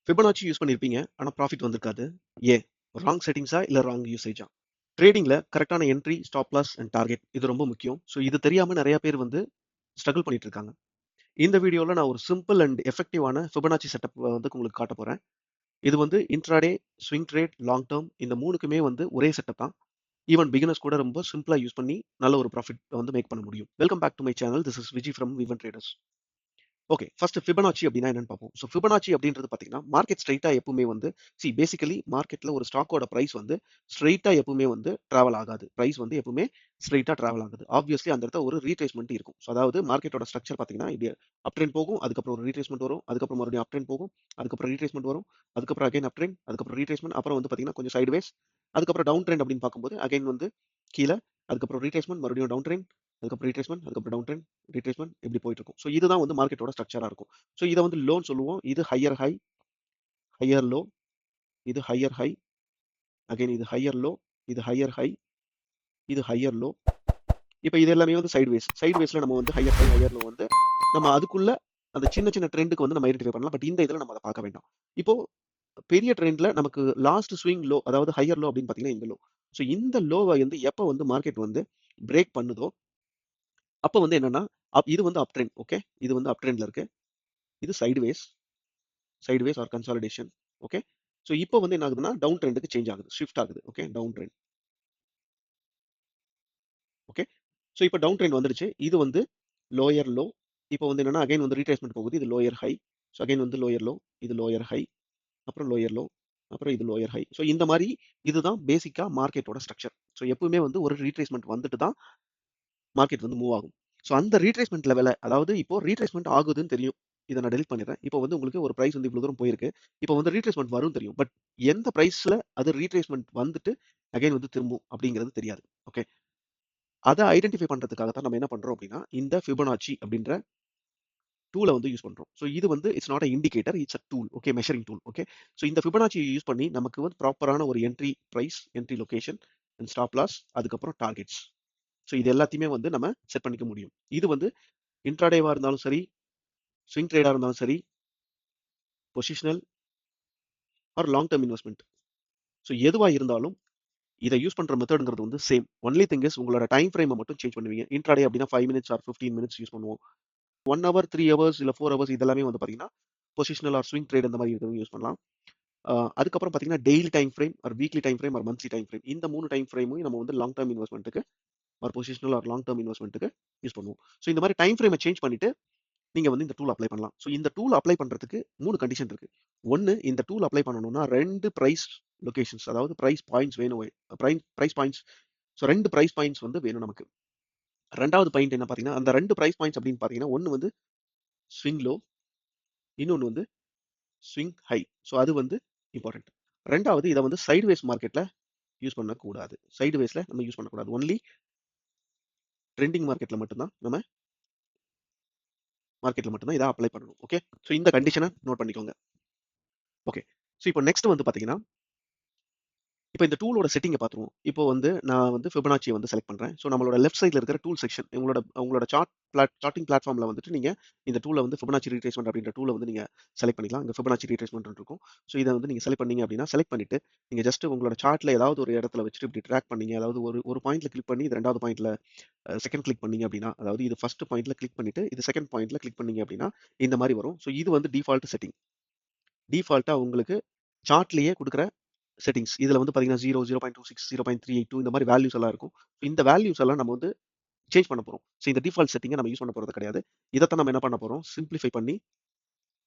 Fibonacci use பண்ணியிருப்பீங்க. ஆனா profit வந்திருக்காது. ஏன்? ராங் செட்டிங்ஸா? இல்ல ராங் யூசேஜா? ட்ரேடிங்ல கரெக்ட்டான entry, stop loss and target இது ரொம்ப முக்கியம். ஸோ இது தெரியாம நெறைய பேர் வந்து ஸ்ட்ரகிள் பண்ணிட்டு இருக்காங்க. இந்த வீடியோல நான் ஒரு சிம்பிள் அண்ட் எஃபெக்டிவான ஃபிபனாச்சி செட்டப் வந்து உங்களுக்கு காட்டப் போறேன். இது வந்து intraday, swing trade, long term இந்த 3க்குமே வந்து ஒரே செட்டப் தான். ஈவன் பிகினர்ஸ் கூட ரொம்ப சிம்பிளா யூஸ் பண்ணி நல்ல ஒரு ப்ராஃபிட் வந்து மேக் பண்ண முடியும். Welcome back to my channel. This is Viji from Vivan traders. Okay. First Fibonacci அப்படின்னா என்னன்னு பார்ப்போம். ஸோ ஃபிபனாச்சி அப்படின்றது பார்த்தீங்கன்னா, மார்க்கெட் ஸ்ட்ரெயிட்டா எப்பவுமே வந்து பேசிக்கலி மார்க்கெட்ல ஒரு ஸ்டாக்கோட பிரைஸ் வந்து ஸ்ட்ரெயிட்டா எப்பவுமே வந்து டிராவல் ஆகாது. பிரைஸ் வந்து எப்பவுமே ஸ்ட்ரெயிட்டா டிராவல் ஆகாது. ஆப்வியஸ்லி அந்த இடத்துல ஒரு ரீட்ரேஸ்மென்ட் இருக்கும். ஸோ அதாவது மார்க்கெட்டோட ஸ்ட்ரக்சர் பார்த்தீங்கன்னா, இப்படி அப் ட்ரெண்ட் போகும். அதுக்கப்புறம் ஒரு ரீட்ரேஸ்மென்ட் வரும். அதுக்கப்புறம் மறுபடியும் அப் ட்ரெண்ட் போகும். அதுக்கப்புறம் ரீட்ரேஸ்மென்ட் வரும். அதுக்கப்புறம் அகைன் அப் ட்ரெண்ட். அதுக்கப்புறம் ரீட்ரேஸ்மென்ட். அப்புறம் வந்து பார்த்தீங்கன்னா, கொஞ்சம் சைட்வேஸ். அதுக்கப்புறம் டவுன் ட்ரெண்ட் அப்படின்னு பார்க்கும்போது அகைன் வந்து கீழ. அதுக்கப்புறம் ரீட்ரேஸ்மென்ட், மறுபடியும் டவுன் ட்ரெண்ட். அதுக்கப்புறம் ரீட்ரேஸ்மென்ட், அதுக்கப்புறம் டவுன் ட்ரெண்ட், ரீட்ரேஸ்மென்ட் இப்படி போயிட்டு இருக்கும். ஸோ இதுதான் வந்து மார்க்கெட்டோட ஸ்ட்ரக்சரா இருக்கும். ஸோ இதை வந்து லோன்னு சொல்லுவோம். இது ஹையர் ஹை, ஹையர் லோ, இது ஹையர் ஹை, அகைன் இது ஹையர் லோ, இது ஹையர் ஹை, இது ஹையர் லோ. இப்போ இது எல்லாமே வந்து சைட்வேஸ். சைட்வேஸ்ல நம்ம வந்து ஹையர் ஹை, ஹையர் லோ வந்து நம்ம அதுக்குள்ள அந்த சின்ன சின்ன ட்ரெண்டுக்கு வந்து நம்ம ஐடென்டிஃபை பண்ணலாம். பட் இந்த இதில் நம்ம அதை பார்க்க வேண்டாம். இப்போ பெரிய ட்ரெண்ட்ல நமக்கு லாஸ்ட் ஸ்விங் லோ, அதாவது ஹையர் லோ அப்படின்னு பார்த்தீங்கன்னா இந்த லோ. ஸோ இந்த லோவை வந்து எப்போ வந்து மார்க்கெட் வந்து பிரேக் பண்ணுதோ அப்போ வந்து என்னன்னா இது வந்து அப் ட்ரெண்ட். ஓகே, இது வந்து அப் ட்ரெண்ட்ல இருக்கு. இது sideways or consolidation. Okay, so இப்போ வந்து என்ன ஆகுதுன்னா டவுன் ட்ரெண்டுக்கு சேஞ்ச் ஆகுது, ஷிஃப்ட் ஆகுது. Okay, down trend. Okay, so இப்போ டவுன் ட்ரெண்ட் வந்துடுச்சு. இது வந்து லோயர் லோ. இப்போ வந்து என்னன்னா அகைன் வந்து ரீட்ரேஸ்மெண்ட் போகுது. இது லோயர் ஹை. ஸோ அகைன் வந்து லோயர் லோ, இது லோயர் ஹை, அப்புறம் லோயர் லோ, அப்புறம் இது லோயர் ஹை. ஸோ இந்த மாதிரி இதுதான் பேசிக்கா மார்க்கெட்டோட ஸ்ட்ரக்சர். ஸோ எப்பவுமே வந்து ஒரு ரீட்ரேஸ்மெண்ட் வந்துட்டு தான் மார்க்கெட் வந்து மூவ் ஆகும். ஸோ அந்த ரீட்ரேஸ்மெண்ட் லெவல, அதாவது இப்போ ரீட்ரேஸ்மெண்ட் ஆகுதுன்னு தெரியும். இதை நான் டெலிட் பண்ணிடுறேன். இப்போ வந்து உங்களுக்கு ஒரு பிரைஸ் வந்து இவ்வளவு தூரம் போயிருக்கு. இப்போ வந்து ரீட்ரேஸ்மெண்ட் வரும் தெரியும். பட் எந்த பிரைஸ்ல அது ரீட்ரேஸ்மெண்ட் வந்துட்டு அகைன் வந்து திரும்பும் அப்படிங்கிறது தெரியாது. ஓகே, அதை ஐடென்டிஃபை பண்றதுக்காக தான் நம்ம என்ன பண்றோம் அப்படின்னா இந்த ஃபிபனாச்சி அப்படின்ற டூலை வந்து யூஸ் பண்றோம். ஸோ இது வந்து it's not a indicator, it's a tool. Okay, measuring tool. Okay, so இந்த ஃபிபனாச்சி யூஸ் பண்ணி நமக்கு வந்து ப்ராப்பரான ஒரு entry price, entry location and stop loss, அதுக்கப்புறம் டார்கெட்ஸ். ஸோ இது எல்லாத்தையுமே வந்து நம்ம செட் பண்ணிக்க முடியும். இது வந்து இன்ட்ராடேவா இருந்தாலும் சரி, ஸ்விங் ட்ரேடா இருந்தாலும் சரி, positional or long term investment. So எதுவா இருந்தாலும் இதை யூஸ் பண்ற மெத்தட்ங்கிறது வந்து சேம். ஒன்லி திங் இஸ் உங்களோட டைம் ஃப்ரேமை மட்டும் சேஞ்ச் பண்ணுவீங்க. இன்ட்ராடே அப்படின்னா 5 மினிட்ஸ் ஆர் 15 மினிட்ஸ் யூஸ் பண்ணுவோம். 1 ஹவர், 3 ஹவர்ஸ் இல்ல 4 ஹவர்ஸ் இதெல்லாமே வந்து பார்த்தீங்கன்னா பொசிஷனல் ஆர் ஸ்விங் ட்ரேட் இந்த மாதிரி இதுவும் யூஸ் பண்ணலாம். அதுக்கப்புறம் பார்த்தீங்கன்னா daily time frame or weekly time frame or monthly time frame இந்த 3 டைம் ஃப்ரேமும் நம்ம வந்து லாங் டேர்ம் இன்வெஸ்ட்மெண்ட்டுக்கு or positional or long term இன்வெஸ்ட்மெண்ட்டுக்கு யூஸ் பண்ணுவோம். ஸோ இந்த மாதிரி டைம் ஃப்ரேமை சேஞ்ச் பண்ணிட்டு நீங்க வந்து இந்த டூல் அப்ளை பண்ணலாம். ஸோ இந்த டூல் அப்ளை பண்றதுக்கு 3 கண்டிஷன் இருக்கு. ஒன்னு, இந்த டூல் அப்ளை பண்ணணும்னா 2 பிரைஸ் லொகேஷன்ஸ், அதாவது பிரைஸ் பாயிண்ட்ஸ் வேணும். Price points. So 2 price points வந்து வேணும் நமக்கு. ரெண்டாவது பாயிண்ட் என்ன பார்த்தீங்கன்னா, அந்த 2 பிரைஸ் பாயிண்ட்ஸ் அப்படின்னு பார்த்தீங்கன்னா, ஒன்னு வந்து ஸ்விங் லோ, இன்னொன்னு வந்து ஸ்விங் ஹை. ஸோ அது வந்து இம்பார்ட்டன்ட். ரெண்டாவது, இதை வந்து சைட்வேஸ் மார்க்கெட்ல யூஸ் பண்ணக்கூடாது. சைட்வேஸ்ல நம்ம யூஸ் பண்ணக்கூடாது. ஒன்லி ட்ரெண்டிங் மார்க்கெட்ல மட்டும்தான் இதை அப்ளை பண்ணணும். ஓகே, ஸோ இந்த கண்டிஷனை நோட் பண்ணிக்கோங்க. ஓகே, ஸோ இப்போ நெக்ஸ்ட் வந்து பார்த்தீங்கன்னா, இப்போ இந்த டூலோட செட்டிங்கை பார்த்துருவோம். இப்போ வந்து நான் வந்து ஃபிபனாச்சியை வந்து செலக்ட் பண்றேன். ஸோ நம்மளோட லெஃப்ட் சைடில் இருக்கிற டூல் செக்ஷன், உங்களோட சார்ட்டிங் பிளாட்ஃபார்ம்ல வந்துட்டு நீங்க இந்த டூலை வந்து ஃபிபனாச்சி ரீட்ரேஸ்மெண்ட் அப்படின்ற டூலை வந்து நீங்க செலக்ட் பண்ணிக்கலாம். இங்க ஃபிபனாச்சி ரீட்ரேஸ்மெண்ட் இருக்கும். ஸோ இதை வந்து நீங்க செலக்ட் பண்ணீங்க அப்படின்னா, செலக்ட் பண்ணிட்டு நீங்க ஜஸ்ட் உங்களோட சார்ட்ல ஏதாவது ஒரு இடத்துல வச்சுட்டு இப்படி ட்ராக் பண்ணீங்க, அதாவது ஒரு பாயிண்ட்ல கிளிக் பண்ணி இது ரெண்டாவது பாயிண்ட்ல செகண்ட் கிளிக் பண்ணீங்க அப்படின்னா, அதாவது இது ஃபர்ஸ்ட் பாயிண்ட்ல கிளிக் பண்ணிட்டு இது செகண்ட் பாயிண்ட்ல கிளிக் பண்ணீங்க அப்படின்னா இந்த மாதிரி வரும். ஸோ இது வந்து டிஃபால்ட் செட்டிங். டிஃபால்ட்டா உங்களுக்கு சார்ட்லயே கொடுக்குற செட்டிங்ஸ். இதுல வந்து பார்த்தீங்கன்னா 0, 0.26, 0.382 இந்த மாதிரி வேல்யூஸ் எல்லாம் இருக்கும். இந்த வேல்யூஸ் எல்லாம் நம்ம வந்து சேஞ்ச் பண்ண போறோம். ஸோ இந்த டிஃபால்ட் செட்டிங்கை நம்ம யூஸ் பண்ண போறது கிடையாது. இதைத்தான் நம்ம என்ன பண்ண போறோம், சிம்பிளிஃபை பண்ணி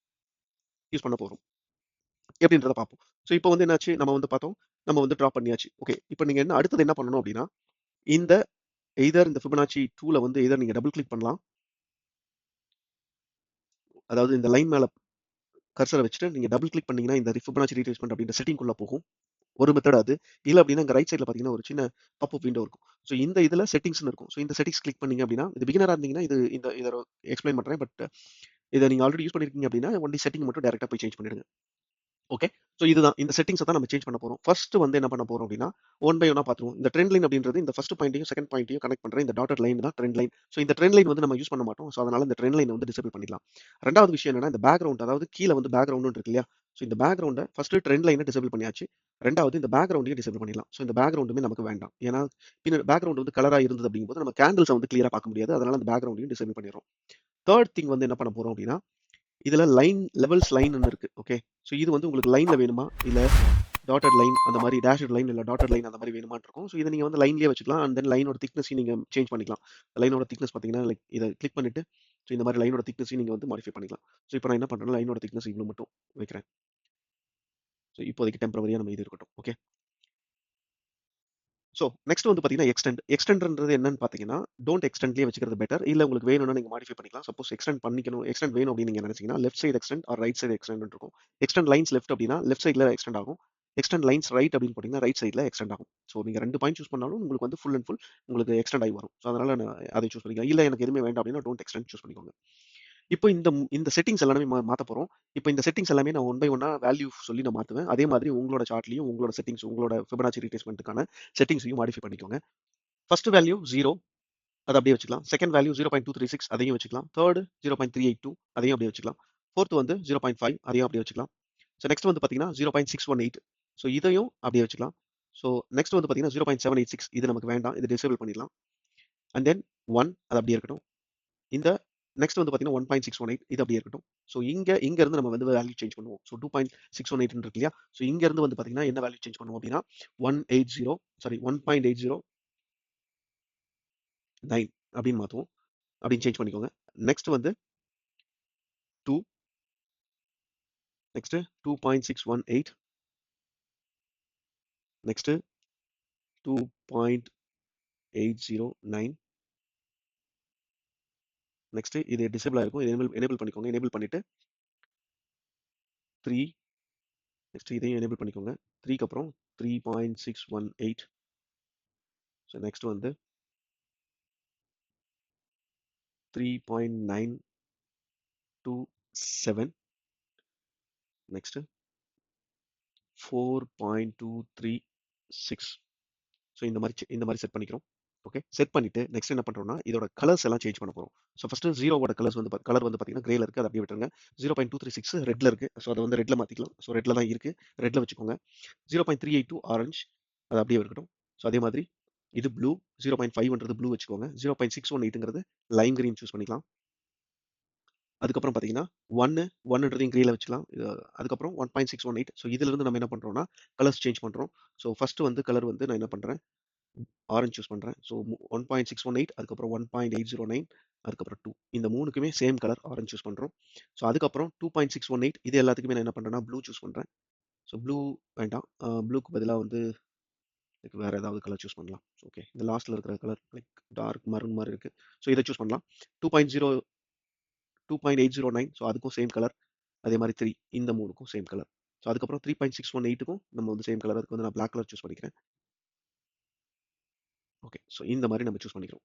யூஸ் பண்ண போறோம். எப்படின்றத பார்ப்போம். ஸோ இப்போ வந்து என்னாச்சு, நம்ம வந்து பார்த்தோம், நம்ம வந்து ட்ரா பண்ணியாச்சு. ஓகே, இப்போ நீங்க அடுத்தது என்ன பண்ணணும் அப்படின்னா, இந்த இந்த ஃபிபனாச்சி டூலை வந்து நீங்க டபுள் கிளிக் பண்ணலாம். அதாவது இந்த லைன் மேல கர்சரை வச்சுட்டு நீங்க டபுள் கிளிக் பண்ணீங்கன்னா இந்த ஃபிபனாச்சி ரீட்ரேஸ்மெண்ட் அப்படின்ற செட்டிங்குள்ள போகும். ஒரு மெத்தட் அது. இல்ல அப்படின்னா இங்க ரைட் சைடுல பார்த்தீங்கன்னா ஒரு சின்ன பாப்அப் விண்டோ இருக்கும். ஸோ இந்த இதுல செட்டிங்ஸ்னு இருக்கும். ஸோ இந்த செட்டிங்ஸ் கிளிக் பண்ணீங்க அப்படின்னா, இது பிகினரா இருந்தீங்கன்னா இத எக்ஸ்பிளைன் பண்றேன். பட் இத நீங்க ஆல்ரெடி யூஸ் பண்ணியிருக்கீங்க அப்படின்னா ஒன்லி செட்டிங் மட்டும் டைரக்டா போய் சேஞ்ச் பண்ணிடுங்க. ஓகே, ஸோ இதுதான் இந்த செட்டிங்ஸை தான் நம்ம சேஞ்ச் பண்ண போறோம். ஃபர்ஸ்ட் வந்து என்ன பண்ண போறோம் அப்படின்னா, ஒன் பை ஒன்னா பார்த்துருவோம். இந்த ட்ரெண்ட் லைன் அப்படின்றது இந்த ஃபர்ஸ்ட் பாயிண்ட்டையும் செகண்ட் பாயிண்ட்டையும் கனெக்ட் பண்ற இந்த டாட்டட் லைன் தான் ட்ரெண்ட் லைன். ஸோ இந்த ட்ரெண்ட் லைன் வந்து நம்ம யூஸ் பண்ண மாட்டோம். ஸோ அதனால இந்த ட்ரெண்ட் லைன் வந்து டிசேபிள் பண்ணிடலாம். ரெண்டாவது விஷயம் என்னன்னா, இந்த பேக்ரவுண்ட், அதாவது கீழே வந்து பேக்ரவுண்ட் இருக்கு இல்லையா? ஸோ இந்த பேக்ரவுண்டை ஃபஸ்ட்டு ட்ரெண்ட் லைனை டிசேபிள் பண்ணியாச்சு. ரெண்டாவது இந்த பேக்ரவுண்டையும் டிசேபிள் பண்ணிடலாம். ஸோ இந்த பேக்ரவுண்டுமே நமக்கு வேண்டாம். ஏன்னா பின்னர் பேக்ரவுண்ட் வந்து கலராக இருந்தது அப்படிங்கும்போது நம்ம கேண்டில்ஸை வந்து கிளியராக பார்க்க முடியாது. அதனால அந்த பேக்ரவுண்டையும் டிசேபிள் பண்ணிடுறோம். தேர்ட் திங் வந்து என்ன பண்ண போறோம் அப்படின்னா, இதுல லைன் லெவல்ஸ் லைன்னு இருக்கு. ஓகே. ஸோ இது வந்து உங்களுக்கு லைன்ல வேணுமா, இல்ல டாட்டட் லைன் அந்த மாதிரி டேஷ்ட் லைன் இல்ல டாட்டட் லைன் அந்த மாதிரி வேணுமான்னு இருக்கும். ஸோ இதை நீங்க வந்து லைன்லயே வச்சுக்கலாம். அண்ட் தென் லைனோட திக்னஸையும் நீங்க சேஞ்ச் பண்ணிக்கலாம். லைனோட திக்னஸ் பார்த்தீங்கன்னா, லைக் இதை கிளிக் பண்ணிட்டு ஸோ இந்த மாதிரி லைனோட திக்னஸையும் நீங்க வந்து மாடிஃபை பண்ணிக்கலாம். ஸோ இப்போ நான் என்ன பண்றேன்னா, லைனோட திக்னஸ் இவ்வளோ மட்டும் வைக்கிறேன். ஸோ இப்போதைக்கு டெம்பரவரியா நம்ம இது இருக்கட்டும். ஓகே. ஸோ நெக்ஸ்ட் வந்து பார்த்தீங்கன்னா எக்ஸ்டெண்ட். எக்ஸ்டெண்ட்ன்றது என்னன்னு பார்த்தீங்கன்னா, டோன்ட் எக்ஸ்டெண்ட்லேயே வச்சுக்கிறது பெட்டர். இல்ல உங்களுக்கு வேணும்னா நீங்க மாடிஃபை பண்ணிக்கலாம். சப்போஸ் எக்ஸ்டெண்ட் பண்ணிக்கணும், எக்ஸ்டெண்ட் வேணும் அப்படின்னு நீங்க நினைச்சீங்கன்னா, left side extend or right side extend இருக்கும். எக்ஸ்டெண்ட் லைன்ஸ் லெஃப்ட் அப்படின்னா லெஃப்ட் சைடில் எக்ஸ்டெண்ட் ஆகும். எக்ஸ்டெண்ட் லைன்ஸ் ரைட் அப்படின்னு போட்டிங்கன்னா ரைட் சைடில் எக்ஸ்டெண்ட் ஆகும். ஸோ நீங்க 2 பாயிண்ட் சூஸ் பண்ணாலும் உங்களுக்கு வந்து ஃபுல் அண்ட் ஃபுல் உங்களுக்கு எக்ஸ்டெண்ட் ஆகி வரும். ஸோ அதனால நான் அதை சூஸ் பண்ணிக்கலாம். இல்ல எனக்கு எதுவுமே வேண்டாம் அப்படின்னா டோன்ட் எக்ஸ்டெண்ட் சூஸ் பண்ணிக்கோங்க. இப்போ இந்த செட்டிங்ஸ் எல்லாமே மாத்த போறோம். இப்போ இந்த செட்டிங்ஸ் எல்லாமே நான் ஒன் பை ஒன்னா வேல்யூ சொல்லி நான் மாத்துவேன். அதே மாதிரி உங்களோட சார்ட்லயும் உங்களோட செட்டிங்ஸ் உங்களோட ஃபிபனாச்சி ரீட்ரேஸ்மென்ட்க்கான செட்டிங்ஸையும் மாடிஃபை பண்ணிக்கோங்க. ஃபர்ஸ்ட் வேல்யூ 0 அத அப்படியே வச்சுக்கலாம். செகண்ட் வேல்யூ 0.236 அதையும் வச்சுக்கலாம். தேர்ட் 0.382 அதையும் அப்படியே வச்சுக்கலாம். ஃபோர்த் வந்து 0.5 அதையும் அப்படியே வச்சுக்கலாம். ஸோ நெக்ஸ்ட் வந்து பார்த்தீங்கன்னா 0.618 ஸோ இதையும் அப்படியே வச்சுக்கலாம். ஸோ நெக்ஸ்ட் வந்து பார்த்தீங்கன்னா 0.786 இது நமக்கு வேண்டாம். இது டிசேபிள் பண்ணிடலாம். அண்ட் தென் 1 அது அப்படியே இருக்கட்டும். இந்த நெக்ஸ்ட் வந்து பார்த்தீங்கன்னா 1.618 இது அப்படியே இருக்கட்டும். ஸோ இங்க இருந்து நம்ம வந்து வேல்யூ சேஞ்ச் பண்ணுவோம். ஸோ 2.618 இருக்கு இல்லையா? ஸோ இங்க இருந்து வந்து பார்த்தீங்கன்னா என்ன வேல்யூ சேஞ்ச் பண்ணுவோம் அப்படின்னா 1.80 9 அப்படின்னு மாற்றுவோம். அப்படின்னு சேஞ்ச் பண்ணிக்கோங்க. நெக்ஸ்ட் வந்து 2 நெக்ஸ்ட் 2.618 நெக்ஸ்ட் 2.809 நெக்ஸ்ட் இது டிசேபிள் ஆயிருக்கும். இது எனேபிள் பண்ணிக்கோங்க. எனேபிள் பண்ணிட்டு 3 நெக்ஸ்ட் இதையும் எனேபிள் பண்ணிக்கோங்க. 3க்கு அப்புறம் 3.618 ஸோ நெக்ஸ்ட் வந்து 3.927 நெக்ஸ்ட் 4.236 ஸோ இந்த மாதிரி செட் பண்ணிக்கிறோம். ஓகே. செட் பண்ணிட்டு நெக்ஸ்ட் என்ன பண்றோம்னா இதோட கலர்ஸ் எல்லாம் சேஞ்ச் பண்ண போறோம். ஸோ ஃபர்ஸ்ட் ஜீரோவோட கலர் வந்து பார்த்தீங்கன்னா கிரேல இருக்கு. அதை அப்படியே விட்டுருங்க. 0.236 ரெட்ல இருக்கு. ஸோ அதை வந்து ரெட்ல மாத்திக்கலாம். ஸோ ரெட்ல தான் இருக்கு. ரெட்ல வச்சுக்கோங்க. 0.382 ஆரஞ்சு அது அப்படியே இருக்கட்டும். ஸோ அதே மாதிரி இது ப்ளூ 0.5ன்றது ப்ளூ வச்சுக்கோங்க. 0.618ங்கிறது லைம் கிரீன் சூஸ் பண்ணிக்கலாம். அதுக்கப்புறம் பார்த்தீங்கன்னா 1ன்றதையும் கிரீல வச்சுக்கலாம். அதுக்கப்புறம் 1.618 ஸோ இதுல இருந்து நம்ம என்ன பண்றோம்னா கலர்ஸ் சேஞ்ச் பண்றோம். ஸோ ஃபர்ஸ்ட் வந்து கலர் வந்து நான் என்ன பண்றேன் ஆரஞ்சு சூஸ் பண்றேன். ஸோ 1.618 அதுக்கப்புறம் 1.809 அதுக்கப்புறம் 2 இந்த மூணுக்குமே சேம் கலர் ஆரஞ்சு சூஸ் பண்றோம். ஸோ அதுக்கப்புறம் 2.618 இது எல்லாத்துக்குமே நான் என்ன பண்றேன்னா ப்ளூ சூஸ் பண்றேன். ஸோ ப்ளூ வேண்டாம். ப்ளூக்கு பதிலாக வந்து வேற ஏதாவது கலர் சூஸ் பண்ணலாம். ஓகே. இந்த லாஸ்ட்ல இருக்கிற கலர் லைக் டார்க் மரூன் மாதிரி இருக்கு. ஸோ இதை சூஸ் பண்ணலாம். 2.0 2.809 ஸோ அதுக்கும் சேம் கலர். அதே மாதிரி 3 இந்த மூணுக்கும் சேம் கலர். ஸோ அதுக்கப்புறம் 3.618க்கும் நம்ம வந்து சேம் கலர். அதுக்கு வந்து நான் பிளாக் கலர் சூஸ் பண்ணிக்கிறேன். ஓகே. ஸோ இந்த மாதிரி நம்ம சூஸ் பண்ணிக்கிறோம்.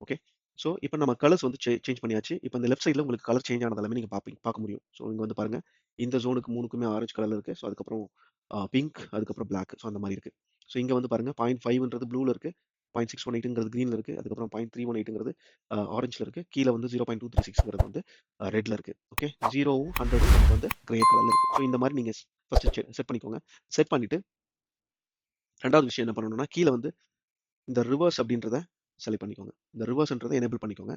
ஓகே. ஸோ இப்போ நம்ம கலர்ஸ் வந்து சேஞ்ச் பண்ணியாச்சு. இப்போ இந்த லெஃப்ட் சைடில் உங்களுக்கு கலர் சேஞ்ச் ஆனது எல்லாமே நீங்கள் பார்க்க முடியும். ஸோ இங்கே வந்து பாருங்க இந்த ஜோனுக்கு மூணுக்குமே ஆரஞ்சு கலர்ல இருக்கு. ஸோ அதுக்கப்புறம் பிங்க் அதுக்கப்புறம் பிளாக் ஸோ அந்த மாதிரி இருக்கு. ஸோ இங்கே வந்து பாருங்க 0.5ன்றது ப்ளூல இருக்கு. 0.618ங்கிறது கிரீன்ல இருக்கு. அதுக்கப்புறம் 0.318ங்கிறது ஆரஞ்சில் இருக்கு. கீழே வந்து 0.236ங்கிறது வந்து ரெட்ல இருக்கு. ஓகே. 0வும் 100ம் நமக்கு வந்து கிரே கலர்ல இருக்கு. ஸோ இந்த மாதிரி நீங்க ஃபர்ஸ்ட் செட் பண்ணிக்கோங்க. செட் பண்ணிட்டு ரெண்டாவது விஷயம் என்ன பண்ணணும்னா கீழே வந்து இந்த ரிவர்ஸ் அப்படின்றத செலக்ட் பண்ணிக்கோங்க. இந்த ரிவர்ஸ்ன்றதை எனேபிள் பண்ணிக்கோங்க.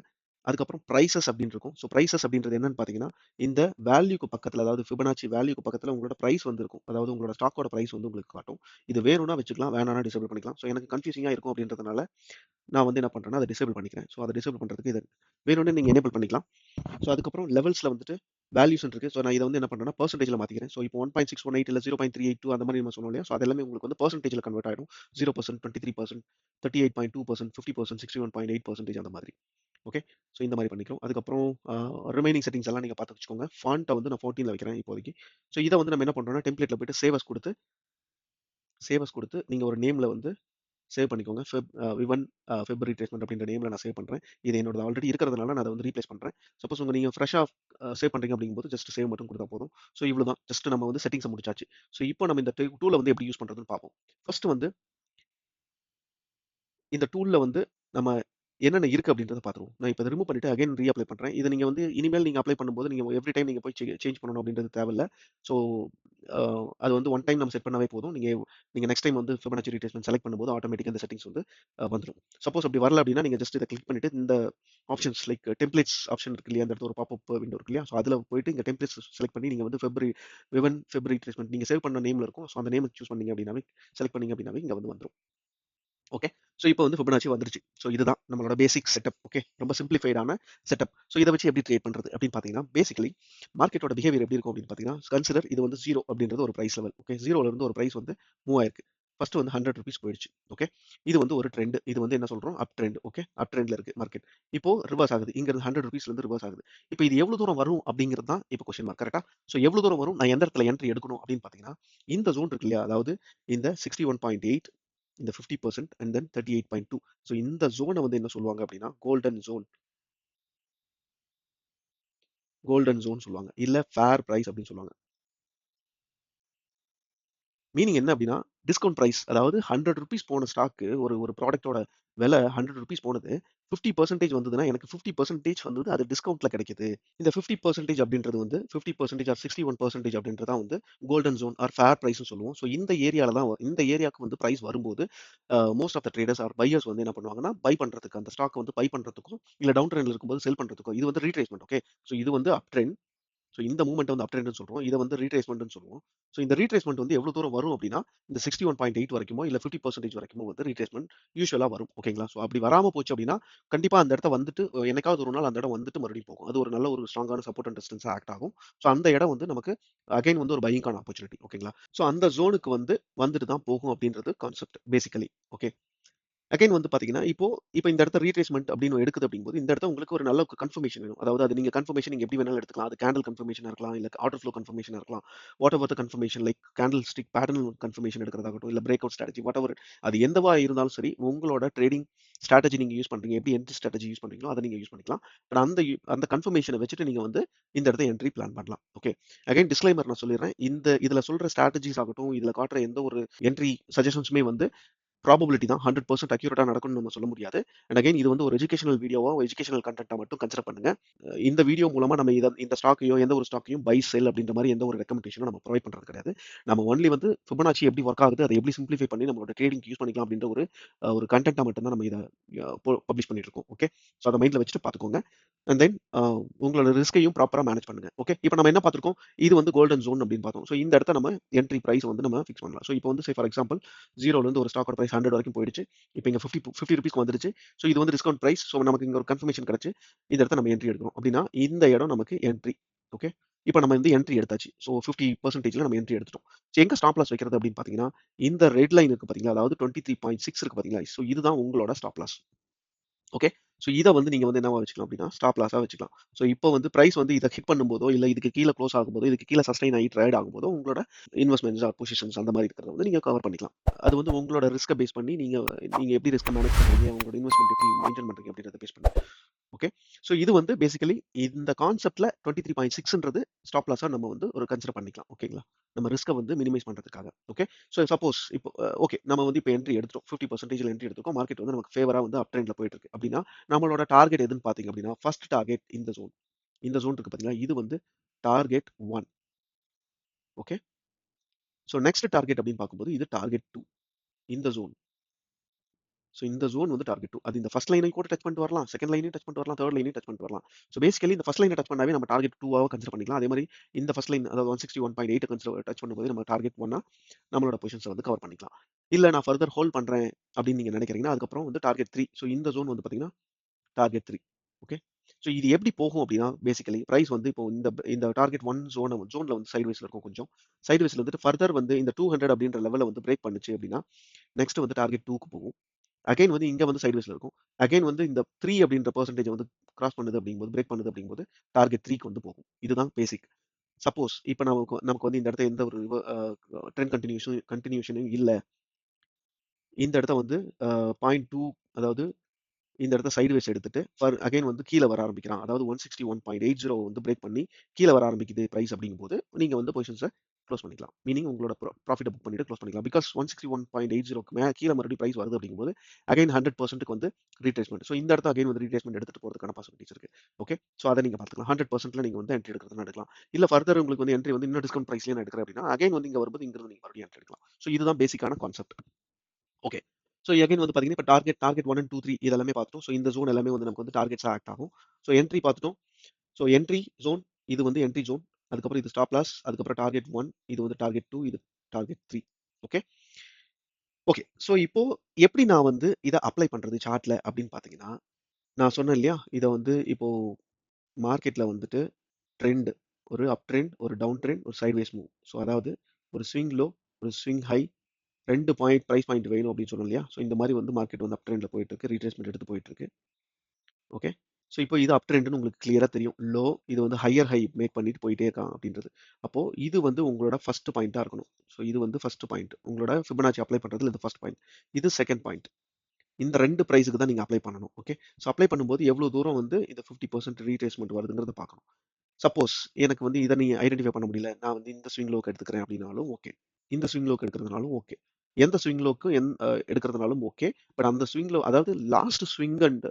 அதுக்கப்புறம் ப்ரைசஸ் அப்படின்னு இருக்கும். ஸோ ப்ரைசஸ் அப்படின்றது என்னன்னு பார்த்தீங்கன்னா இந்த வேல்யூக்கு பக்கத்தில் அதாவது ஃபிபனாச்சி வேல்யூக்கு பக்கத்தில் உங்களோட ப்ரைஸ் வந்து இருக்கும். அதாவது உங்களோட ஸ்டாக்கோட ப்ரைஸ் வந்து உங்களுக்கு காட்டும். இது வேணும்னா வச்சுக்கலாம், வேணாம்னா டிசேபிள் பண்ணிக்கலாம். ஸோ எனக்கு கன்ஃபியூசிங்காக இருக்கும் அப்படின்றதுனால நான் வந்து என்ன பண்ணுறேன்னா அதை டிசேபிள் பண்ணிக்கிறேன். ஸோ அதை டிசேபிள் பண்ணுறதுக்கு இது வேணும்னு நீங்கள் எனேபிள் பண்ணிக்கலாம். ஸோ அதுக்கப்புறம் லெவல்ஸில் வந்துட்டு வேல்யூஸ் இருக்கு. ஸோ நான் இதை வந்து என்ன பண்ணுறேன்னா பர்சன்டேஜில் மாற்றிக்கிறேன். ஸோ இப்போ 1.618 இல்லை 0.382 அந்த மாதிரி நம்ம சொன்னோம் இல்லையா? ஸோ அது எல்லாமே உங்களுக்கு வந்து பர்சன்டேஜில் கன்வெர்ட் ஆகிடும். 0%, 23%, 38.2%, 50%, 61.8% அந்த மாதிரி. ஓகே. ஸோ இந்த மாதிரி பண்ணிக்கிறோம். அதுக்கப்புறம் ரிமைனிங் செட்டிங்ஸ் எல்லாம் நீங்கள் பார்த்து வச்சுக்கோங்க. ஃபாண்ட்டை வந்து நான் 14ல வைக்கிறேன் இப்போதைக்கு. ஸோ இதை வந்து நம்ம என்ன பண்ணுறோம்னா டெம்ப்ளேட்டில் போயிட்டு சேவஸ் கொடுத்து நீங்கள் ஒரு நேமில் வந்து சேவ் பண்ணிக்கோங்க. விவன் ஃபெப் ரீட்ரேஸ்மெண்ட் அப்படின்ற நேமில் நான் சேவ் பண்ணுறேன். இது என்னோட ஆல்ரெடி இருக்கிறதுனால நான் அதை வந்து ரீப்ளேஸ் பண்ணுறேன். சப்போஸ் நீங்கள் ஃப்ரெஷ்ஷாக சேவ் பண்ணுறீங்க அப்படிங்கும்போது ஜஸ்ட் சேவ் மட்டும் கொடுத்தா போதும். ஸோ இவ்வளோ தான். ஜஸ்ட் நம்ம வந்து செட்டிங்ஸை முடிச்சாச்சு. ஸோ இப்போ நம்ம இந்த டூலை வந்து எப்படி யூஸ் பண்ணுறதுன்னு பார்ப்போம். ஃபர்ஸ்ட் வந்து இந்த டூலில் வந்து நம்ம என்னென்ன இருக்கு அப்படின்றத பார்த்துருவோம். நான் இப்ப இத ரிமூவ் பண்ணிட்டு அகைன் ரீஅப்ளை பண்றேன். இத நீங்க வந்து இனிமேல் நீங்க அப்ளை பண்ணும்போது நீங்க எவ்ரி டைம் நீங்க போய் சேஞ்ச் பண்ணணும் அப்படின்றது தேவையில்ல. ஸோ அ அது வந்து ஒன் டைம் நம்ம செட் பண்ணாவே போதும். நீங்க நீங்க நெக்ஸ்ட் டைம் வந்து ஃபிபனாச்சி ரிட்ரேஸ்மென்ட் செலக்ட் பண்ணும்போது ஆட்டோமேட்டிக்கா இந்த செட்டிங்ஸ் வந்து வந்துரும். சப்போஸ் அப்படி வரல அப்படின்னா நீங்க ஜஸ்ட் இத கிளிக் பண்ணிட்டு இந்த ஆப்ஷன்ஸ் லைக் டெம்ப்ளேட்ஸ் ஆப்ஷன் இருக்கு இல்லையா? அந்த இடத்துல ஒரு பாப்அப் விண்டோ இருக்கு இல்லையா? ஸோ அதுல போயிட்டு இங்க டெம்ப்ளேட்ஸ் செலக்ட் பண்ணி நீங்க வந்து ஃபெப்ரவரி ரிட்ரேஸ்மென்ட் நீங்க சேவ் பண்ண நேம்ல இருக்கும். ஸோ அந்த நேம சூஸ் பண்ணீங்க அப்படின்னாவே செலக்ட் பண்ணீங்க அப்படின்னாவே இங்க வந்து வந்துரும். ஓகே. ஸோ இப்போ வந்து ஃபிபனாச்சி வந்துருச்சு. ஸோ இதுதான் நம்மளோட பேசிக் செட்டப். ஓகே. ரொம்ப சிம்ப்ளிஃபைடான செட்டப். ஸோ இத வச்சு எப்படி ட்ரேட் பண்றது அப்படின்னு பார்த்தீங்கன்னா, பேசிக்கலி மார்க்கெட்டோட பிஹேவியர் எப்படி இருக்கும் அப்படின்னு பார்த்தீங்கன்னா, கன்சிடர் இது வந்து 0 அப்படின்றது ஒரு பிரைஸ் லெவல். ஓகே. 0ல இருந்து ஒரு பிரைஸ் வந்து மூவ் ஆயிருக்கு. ஃபர்ஸ்ட் வந்து ₹100 போயிடுச்சு. ஓகே. இது வந்து ஒரு ட்ரெண்ட். இது வந்து என்ன சொல்றோம்? அப் ட்ரெண்ட். ஓகே. அப் ட்ரெண்ட்ல இருக்கு மார்க்கெட். இப்போ ரிவர்ஸ் ஆகுது. இங்க இருந்து ₹100ல இருந்து ரிவர்ஸ் ஆகுது. இப்போ இது எவ்வளவு தூரம் வரும் அப்படிங்கிறது தான் இப்போ கொஸ்டின் மார்க். கரெக்ட்டா? ஸோ எவ்வளவு தூரம் வரும்? நான் எந்த இடத்துல என்ட்ரி எடுக்கணும் அப்படின்னு பார்த்தீங்கன்னா, இந்த ஜோன் இருக்கு இல்லையா? அதாவது இந்த 61.8 இந்த 50% அண்ட் தென் 38.2. ஸோ இந்த ஜோனை வந்து என்ன சொல்லுவாங்க அப்படின்னா கோல்டன் ஜோன் சொல்லுவாங்க. இல்ல ஃபேர் பிரைஸ் அப்படின்னு சொல்லுவாங்க. மீனிங் என்ன அப்படின்னா டிஸ்கவுண்ட் பிரைஸ், அதாவது ₹100 போன ஸ்டாக்கு ஒரு ஒரு ப்ராடக்ட்டோட விலை ₹100 போனது 50% வந்ததுன்னா எனக்கு 50% வந்து அது டிஸ்கவுண்ட்ல கிடைக்குது. இந்த 50% அப்படின்றது வந்து 50% ஆர் 61% அப்படின்றது தான் வந்து கோல்டன் ஜோன் ஆர் ஃபேர் பிரைஸ்னு சொல்லுவோம். ஸோ இந்த ஏரியால தான் இந்த ஏரியாவுக்கு வந்து பிரைஸ் வரும்போது most of the traders or buyers வந்து என்ன பண்ணுவாங்கன்னா பை பண்றதுக்கு அந்த ஸ்டாக் வந்து பை பண்றதுக்கும் இல்ல டவுன் ட்ரெண்ட்ல இருக்கும்போது செல் பண்றதுக்கும் இது வந்து ரீட்ரேஸ்மெண்ட். ஓகே. ஸோ இது வந்து அப் ட்ரெண்ட். ஸோ இந்த மூவ்மெண்ட் வந்து அப் ட்ரெண்ட்னு சொல்றோம். இத வந்து ரீட்ரேஸ்மென்ட்னு சொல்லுவோம். ஸோ இந்த ரீட்ரேஸ்மென்ட் வந்து எவ்வளவு தூரம் வரும் அப்படின்னா, இந்த 61.8 வரைக்குமோ இல்ல 50% வரைக்குமோ வந்து ரீட்ரேஸ்மென்ட் யூசுவலா வரும். ஓகேங்களா? ஸோ அப்படி வராம போச்சு அப்படின்னா, கண்டிப்பா அந்த இடத்த வந்துட்டு என்னைக்காவது ஒரு நாள் அந்த இடம் வந்துட்டு மறுபடியும் போகும். அது ஒரு நல்ல ஒரு ஸ்ட்ராங்கான சப்போர்ட் அண்ட் ரெசிஸ்டன்ஸா ஆக்ட் ஆகும். ஸோ அந்த இடம் வந்து நமக்கு அகைன் வந்து ஒரு பையிங்கான ஆப்பர்ச்சுனிட்டி. ஓகேங்களா? ஸோ அந்த ஜோனுக்கு வந்து வந்துட்டு தான் போகும் அப்படின்றது கான்செப்ட் பேசிக்கலி. ஓகே. அகைன் வந்து பார்த்தீங்கன்னா, இப்போ இந்த இடத்த ரீட்ரேஸ்மென்ட் அப்படின்னு எடுக்குது அப்படிங்கும்போது, இந்த இடத்த உங்களுக்கு ஒரு நல்ல கன்ஃபர்மேஷன் வேணும். அதாவது அது நீங்க கன்ஃபர்மேஷன் நீங்க எப்படி வேணாலும் எடுத்துக்கலாம். அது கேண்டில் கன்ஃபர்மேஷனா இருக்கலாம், இல்ல ஆர்டர் ஃப்ளோ கன்ஃபர்மேஷனா இருக்கலாம். Whatever the confirmation like candlestick pattern confirmation எடுக்கிறதாகட்டும், இல்ல breakout strategy whatever அது எந்தவா இருந்தாலும் சரி, உங்களோட ட்ரேடிங் ஸ்ட்ராட்டஜி நீங்க யூஸ் பண்றீங்க. எப்படி என்ட்ரி ஸ்ட்ராட்டஜி யூஸ் பண்றீங்களோ, அத நீங்க யூஸ் பண்ணிக்கலாம். பட் அந்த கன்ஃபர்மேஷன வச்சுட்டு நீங்க வந்து இந்த இடத்த என்ட்ரி பிளான் பண்ணலாம். ஓகே. அகைன் டிஸ்க்ளைமர் நான் சொல்லிடுறேன். இதுல சொல்ற ஸ்ட்ராட்டஜிஸ் ஆகட்டும், இதுல காட்டுற எந்த ஒரு என்ட்ரி சஜஷன்ஸுமே வந்து ப்ராபபிலிட்டி தான். 100% அக்யூரேட்டா நடக்கும்னு நம்ம சொல்ல முடியாது. அண்ட் அகைன் இது வந்து ஒரு எஜுகேஷனல் வீடியோவா, எஜுகேஷனல் கன்டென்ட்டா மட்டும் கன்சிடர் பண்ணுங்க. இந்த வீடியோ மூலமா நம்ம இந்த ஸ்டாக்கையோ, எந்த ஒரு ஸ்டாக்கையும் பை, செல் அப்படின்ற மாரி எந்த ஒரு ரெக்கமெண்டேஷனும் நம்ம ப்ரொவைட் பண்றது கிடையாது. நம்ம ஒன்லி வந்து ஃபிபனாச்சி எப்படி வொர்க் ஆகுது, அதை எப்படி சிம்ப்ளிஃபை பண்ணி நம்மளோட ட்ரேடிங்க்கு யூஸ் பண்ணிக்கலாம் அப்படின்ற ஒரு கன்டென்ட்டா மட்டும் தான் நம்ம இத பப்ளிஷ் பண்ணிட்டு இருக்கோம். ஓகே. ஸோ அத மைண்ட்ல வச்சுட்டு பார்த்துக்கோங்க. அண்ட் தென் உங்களோட ரிஸ்கையும் ப்ராப்பரா மேனேஜ் பண்ணுங்க. ஓகே. இப்ப நம்ம என்ன பார்த்திருக்கோம்? இது வந்து கோல்டன் ஜோன் அப்படின்னு பார்த்தோம். ஸோ இந்த இடத்த நம்ம என்ட்ரி பிரைஸ் வந்து நம்ம ஃபிக்ஸ் பண்ணலாம். ஸோ இப்போ வந்து ஃபார் எக்ஸாம்பிள் 0ல இருந்து ஒரு ஸ்டாக்கோட பிரைஸ் 100 வரைக்கும் போயிடுச்சு. இப்போ இங்க ₹50 வந்துருச்சு. ஸோ இது வந்து டிஸ்கவுண்ட் பிரைஸ். ஸோ நமக்கு இங்க ஒரு கன்ஃபர்மேஷன் கிடைச்சு, இந்த இடத்த நம்ம என்ட்ரி எடுக்கிறோம். அப்படின்னா இந்த இடம் நமக்கு என்ட்ரி. ஓகே. இப்ப நம்ம வந்து என்ட்ரி எடுத்தாச்சு. ஸோ 50%ல நம்ம என்ட்ரி எடுத்துட்டோம். ஸோ எங்க ஸ்டாப் லாஸ் வைக்கிறது அப்படின்னு பார்த்தீங்கன்னா, இந்த ரெட் லைன் இருக்கு பார்த்தீங்களா? அதாவது 23.6 இருக்கு பார்த்தீங்களா? ஸோ இதுதான் உங்களோட ஸ்டாப் லாஸ். ஓகே. ஸோ இத வந்து நீங்க வந்து என்னவா வச்சுக்கலாம் அப்படின்னா, ஸ்டாப் லாஸா வச்சுக்கலாம். ஸோ இப்போ வந்து பிரைஸ் வந்து இத ஹிட் பண்ணும்போதோ, இல்ல இதுக்கு கீழ குளோஸ் ஆகும்போதோ, இதுக்கு கீழ சஸ்டெயின் ஆகி ட்ரேட் ஆகும்போதோ, உங்களோட இன்வெஸ்ட்மென்ட்ஸ் ஆர் பொசிஷன்ஸ் அந்த மாரி இருக்கிறத வந்து நீங்க கவர் பண்ணிக்கலாம். அது வந்து உங்களோட ரிஸ்க்க பேஸ் பண்ணி நீங்க நீங்க எப்படி ரிஸ்க்க மேனேஜ் பண்றீங்க, உங்களோட இன்வெஸ்ட்மென்ட் எப்படி மெயின்டெயின் பண்றீங்க அப்படின்றத பேஸ் பண்ணி. ஓகே. ஸோ இது வந்து பேசிக்கலி இந்த கான்செப்ட்ல 23.6ன்றது ஸ்டாப் லாஸா நம்ம வந்து ஒரு கன்சிடர் பண்ணிக்கலாம். ஓகேங்களா? நம்ம ரிஸ்க்க வந்து மினிமைஸ் பண்றதுக்காக. ஓகே. ஸோ சப்போஸ் இப்போ ஓகே. நம்ம வந்து இப்போ என்ட்ரி எடுத்துட்டோம். 50%ல என்ட்ரி எடுத்துருக்கோம். மார்க்கெட் வந்து நமக்கு ஃபேவரா வந்து அப் ட்ரெண்ட்ல போயிட்டு இருக்கு. அப்படின்னா, நம்மளோட டார்கெட் எதுன்னு பார்த்தீங்க அப்படின்னா, ஃபர்ஸ்ட் டார்கெட் இந்த ஜோன். இந்த ஜோன் இருக்கு பார்த்தீங்களா? இது வந்து target 1. Okay. So next target அப்படின்னு பார்க்கும்போது, இது டார்கெட் 2. இந்த ஜோன். ஸோ இந்த ஜோன் வந்து டார்கெட் 2. அது இந்த ஃபர்ஸ்ட் லைனையும் கூட டச் பண்ணிட்டு வரலாம். செகண்ட் லைனையும் டச் பண்ணிட்டு வரலாம். தேர்ட் லைனையும் டச் பண்ணிட்டு வரலாம். ஸோ பேசிக்கலி இந்த ஃபர்ஸ்ட் லைன டச் பண்ணாவே நம்ம டார்கெட் 2ஆவா கன்சிடர் பண்ணிக்கலாம். அதே மாரி இந்த ஃபர்ஸ்ட் லைன் அதாவது 161.8 டச் பண்ணும்போது நம்ம டார்கெட் 1ஆ நம்மளோட பொசிஷன்ஸ வந்து கவர் பண்ணிக்கலாம். இல்ல நான் ஃபர்தர் ஹோல்ட் பண்றேன் அப்படின்னு நீங்க நினைக்கிறீங்கன்னா, அதுக்கப்புறம் வந்து டார்கெட் 3. ஸோ இந்த ஜோன் வந்து பார்த்தீங்கன்னா, டார்கெட் 3. ஓகே. ஸோ இது எப்படி போகும் அப்படின்னா, பேசிக்கலி பிரைஸ் வந்து இப்போ இந்த டார்கெட் 1 ஜோன்ல வந்து சைட்வேஸ்ல இருக்கும் கொஞ்சம். சைட்வேஸ்ல இருந்துட்டு ஃபர்தர் வந்து இந்த 200 அப்படின்ற லெவல்ல வந்து பிரேக் பண்ணுச்சு அப்படின்னா, நெக்ஸ்ட் வந்து டார்கெட் 2க்கு போகும். அகைன் வந்து இங்க வந்து சைட்வேஸ்ல இருக்கும். அகைன் வந்து இந்த 3 அப்படின்ற பெர்சன்டேஜ் வந்து கிராஸ் பண்ணுது அப்படிங்கும்போது, பிரேக் பண்ணுது அப்படிங்கும்போது, டார்கெட் 3க்கு வந்து போகும். இதுதான் பேசிக். சப்போஸ் இப்ப நமக்கு நமக்கு வந்து இந்த இடத்துல எந்த ஒரு ட்ரெண்ட் கன்டினியூஷனும் இல்ல. இந்த இடத்த வந்து 0.2 அதாவது இந்த இடத்த சைட்வேஸ் எடுத்துட்டு அகைன் வந்து கீழ வர ஆரம்பிக்கிறான். அதாவது 161.80 வந்து பிரேக் பண்ணி கீழ வர ஆரம்பிக்குது பிரைஸ் அப்படிங்கும்போது, நீங்க வந்து பொசிஷன்ஸ க்ளோஸ் பண்ணிக்கலாம். மீனிங் உங்களோட ப்ராஃபிட்ட புக் பண்ணிட்டு க்ளோஸ் பண்ணிக்கலாம். பிகாஸ் 161.80க்கு கீழ மறுபடியும் பிரைஸ் வருது அப்படிங்கும்போது அகைன் 100%க்கு வந்து ரீட்ரேஸ்மெண்ட். ஸோ இந்த இடத்த அகைன் வந்து ரீட்ரேஸ்மெண்ட் எடுத்துட்டு போறதுக்கான பாசிபிலிட்டிஸ் இருக்கு. ஓகே. ஸோ அதை நீங்க பார்த்துக்கலாம். 100%ல நீங்க வந்து என்ட்ரி எடுக்கிறதுனா எடுக்கலாம். இல்ல ஃபர்தர் உங்களுக்கு வந்து என்ட்ரி வந்து இன்னும் டிஸ்கவுண்ட் பிரைஸ்லயே நான் எடுக்கிறேன் அப்படின்னா அகைன் வந்து இங்க வரும்போது இங்கிருந்து நீங்க மறுபடியும் என்ட்ரி எடுக்கலாம். ஸோ இதுதான் பேசிக்கான கான்செப்ட். ஓகே. ஸோ அகைன் வந்து பார்த்தீங்கன்னா, இப்போ டார்கெட் 1 அண்ட் 2, 3 இதெல்லாமே பார்த்துட்டோம். ஸோ இந்த ஜோன் எல்லாமே வந்து நமக்கு வந்து டார்கெட்ஸா ஆக்ட் ஆகும். ஸோ என்ட்ரி பார்த்துட்டோம். ஸோ என்ட்ரி ஜோன் இது வந்து என்ட்ரி ஜோன். அதுக்கப்புறம் இது ஸ்டாப் லாஸ். அதுக்கப்புறம் டார்கெட் 1 இது வந்து டார்கெட் 2 இது டார்கெட் 3. ஓகே. ஓகே. ஸோ இப்போ எப்படி நான் வந்து இத அப்ளை பண்றது சார்ட்ல அப்படின்னு பார்த்தீங்கன்னா, நான் சொன்னேன் இல்லையா? இத வந்து இப்போ மார்க்கெட்ல வந்துட்டு ட்ரெண்ட் ஒரு அப் ட்ரெண்ட், ஒரு டவுன் ட்ரெண்ட், ஒரு சைட்வேஸ் மூவ். ஸோ அதாவது ஒரு ஸ்விங் லோ, ஒரு ஸ்விங் ஹை 2 பிரைஸ் பாயிண்ட் வேணும் அப்படின்னு சொன்னோம் இல்லையா? ஸோ இந்த மாதிரி வந்து மார்க்கெட் வந்து அப் ட்ரெண்ட்ல போயிட்டு இருக்கு. ரீட்ரேஸ்மெண்ட் எடுத்து போயிட்டு இருக்கு. ஓகே. ஸோ இப்போ இது அப் ட்ரெண்ட்னு உங்களுக்கு கிளியரா தெரியும். லோ இது வந்து ஹையர் ஹை மேக் பண்ணிட்டு போயிட்டே இருக்கான் அப்படின்றது. அப்போ இது வந்து உங்களோட ஃபர்ஸ்ட் பாயிண்டா இருக்கணும். ஸோ இது வந்து ஃபர்ஸ்ட் பாயிண்ட். உங்களோட ஃபிபனாச்சி அப்ளை பண்றதுல இது ஃபர்ஸ்ட் பாயிண்ட். இது செகண்ட் பாயிண்ட். இந்த 2 பிரைஸ்க்கு தான் நீங்க அப்ளை பண்ணணும். ஓகே. ஸோ அப்ளை பண்ணும்போது எவ்வளவு தூரம் வந்து இந்த 50% ரீட்ரேஸ்மெண்ட் வருதுங்கிறத பார்க்கணும். சப்போஸ் எனக்கு வந்து இதை நீங்க ஐடென்டிஃபை பண்ண முடியல, நான் வந்து இந்த ஸ்விங் லோக்கு எடுத்துக்கிறேன் அப்படின்னாலும் ஓகே. இந்த ஸ்விங் லோக்கு எடுக்கிறதுனாலும் ஓகே. எந்த ஸ்விங் லோக்கு எடுக்கிறதுனாலும் ஓகே. பட் அந்த ஸ்விங் லோ அதாவது லாஸ்ட் ஸ்விங் அண்ட்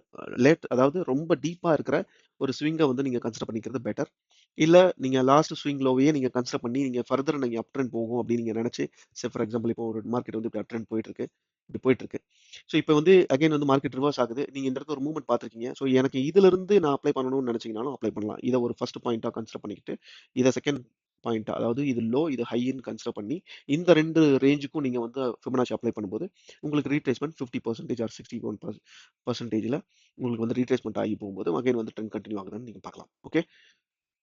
லேட் அதாவது ரொம்ப டீப்பா இருக்கிற ஒரு ஸ்விங்கை வந்து நீங்க கன்சிடர் பண்ணிக்கிறது பெட்டர். இல்ல நீங்க லாஸ்ட் ஸ்விங் லோவையே நீங்க கன்சிடர் பண்ணி நீங்க ஃபர்தர் நீங்க அப் ட்ரெண்ட் போகும் அப்படின்னு நீங்க நினைச்சு ஃபார் எக்ஸாம்பிள் இப்போ ஒரு மார்க்கெட் வந்து இப்படி அப் ட்ரெண்ட் போயிட்டு இருக்கு. இப்படி போயிட்டு இருக்கு. ஸோ இப்போ வந்து அகைன் வந்து மார்க்கெட் ரிவர்ஸ் ஆகுது. நீங்க இந்த இடத்துல ஒரு மூவ்மெண்ட் பார்த்துருக்கீங்க. ஸோ எனக்கு இதுல இருந்து நான் அப்ளை பண்ணணும்னு நினைச்சீங்கனாலும் அப்ளை பண்ணலாம். இதை ஒரு ஃபர்ஸ்ட் பாயிண்டா கன்சிடர் பண்ணிக்கிட்டு இதை செகண்ட் பாயிண்ட் அதாவது இது லோ இது ஹைன்னு கன்சிடர் பண்ணி இந்த 2 ரேஞ்சுக்கும் நீங்க வந்து ஃபிபனாச்சி அப்ளை பண்ணும்போது உங்களுக்கு ரீட்ரேஸ்மெண்ட் 50% ஆர் 61%ல உங்களுக்கு வந்து ரீட்ரேஸ்மெண்ட் ஆகி போகும்போது அகைன் வந்து ட்ரெண்ட் கண்டினியூ ஆகுதுன்னு நீங்க பார்க்கலாம். ஓகே.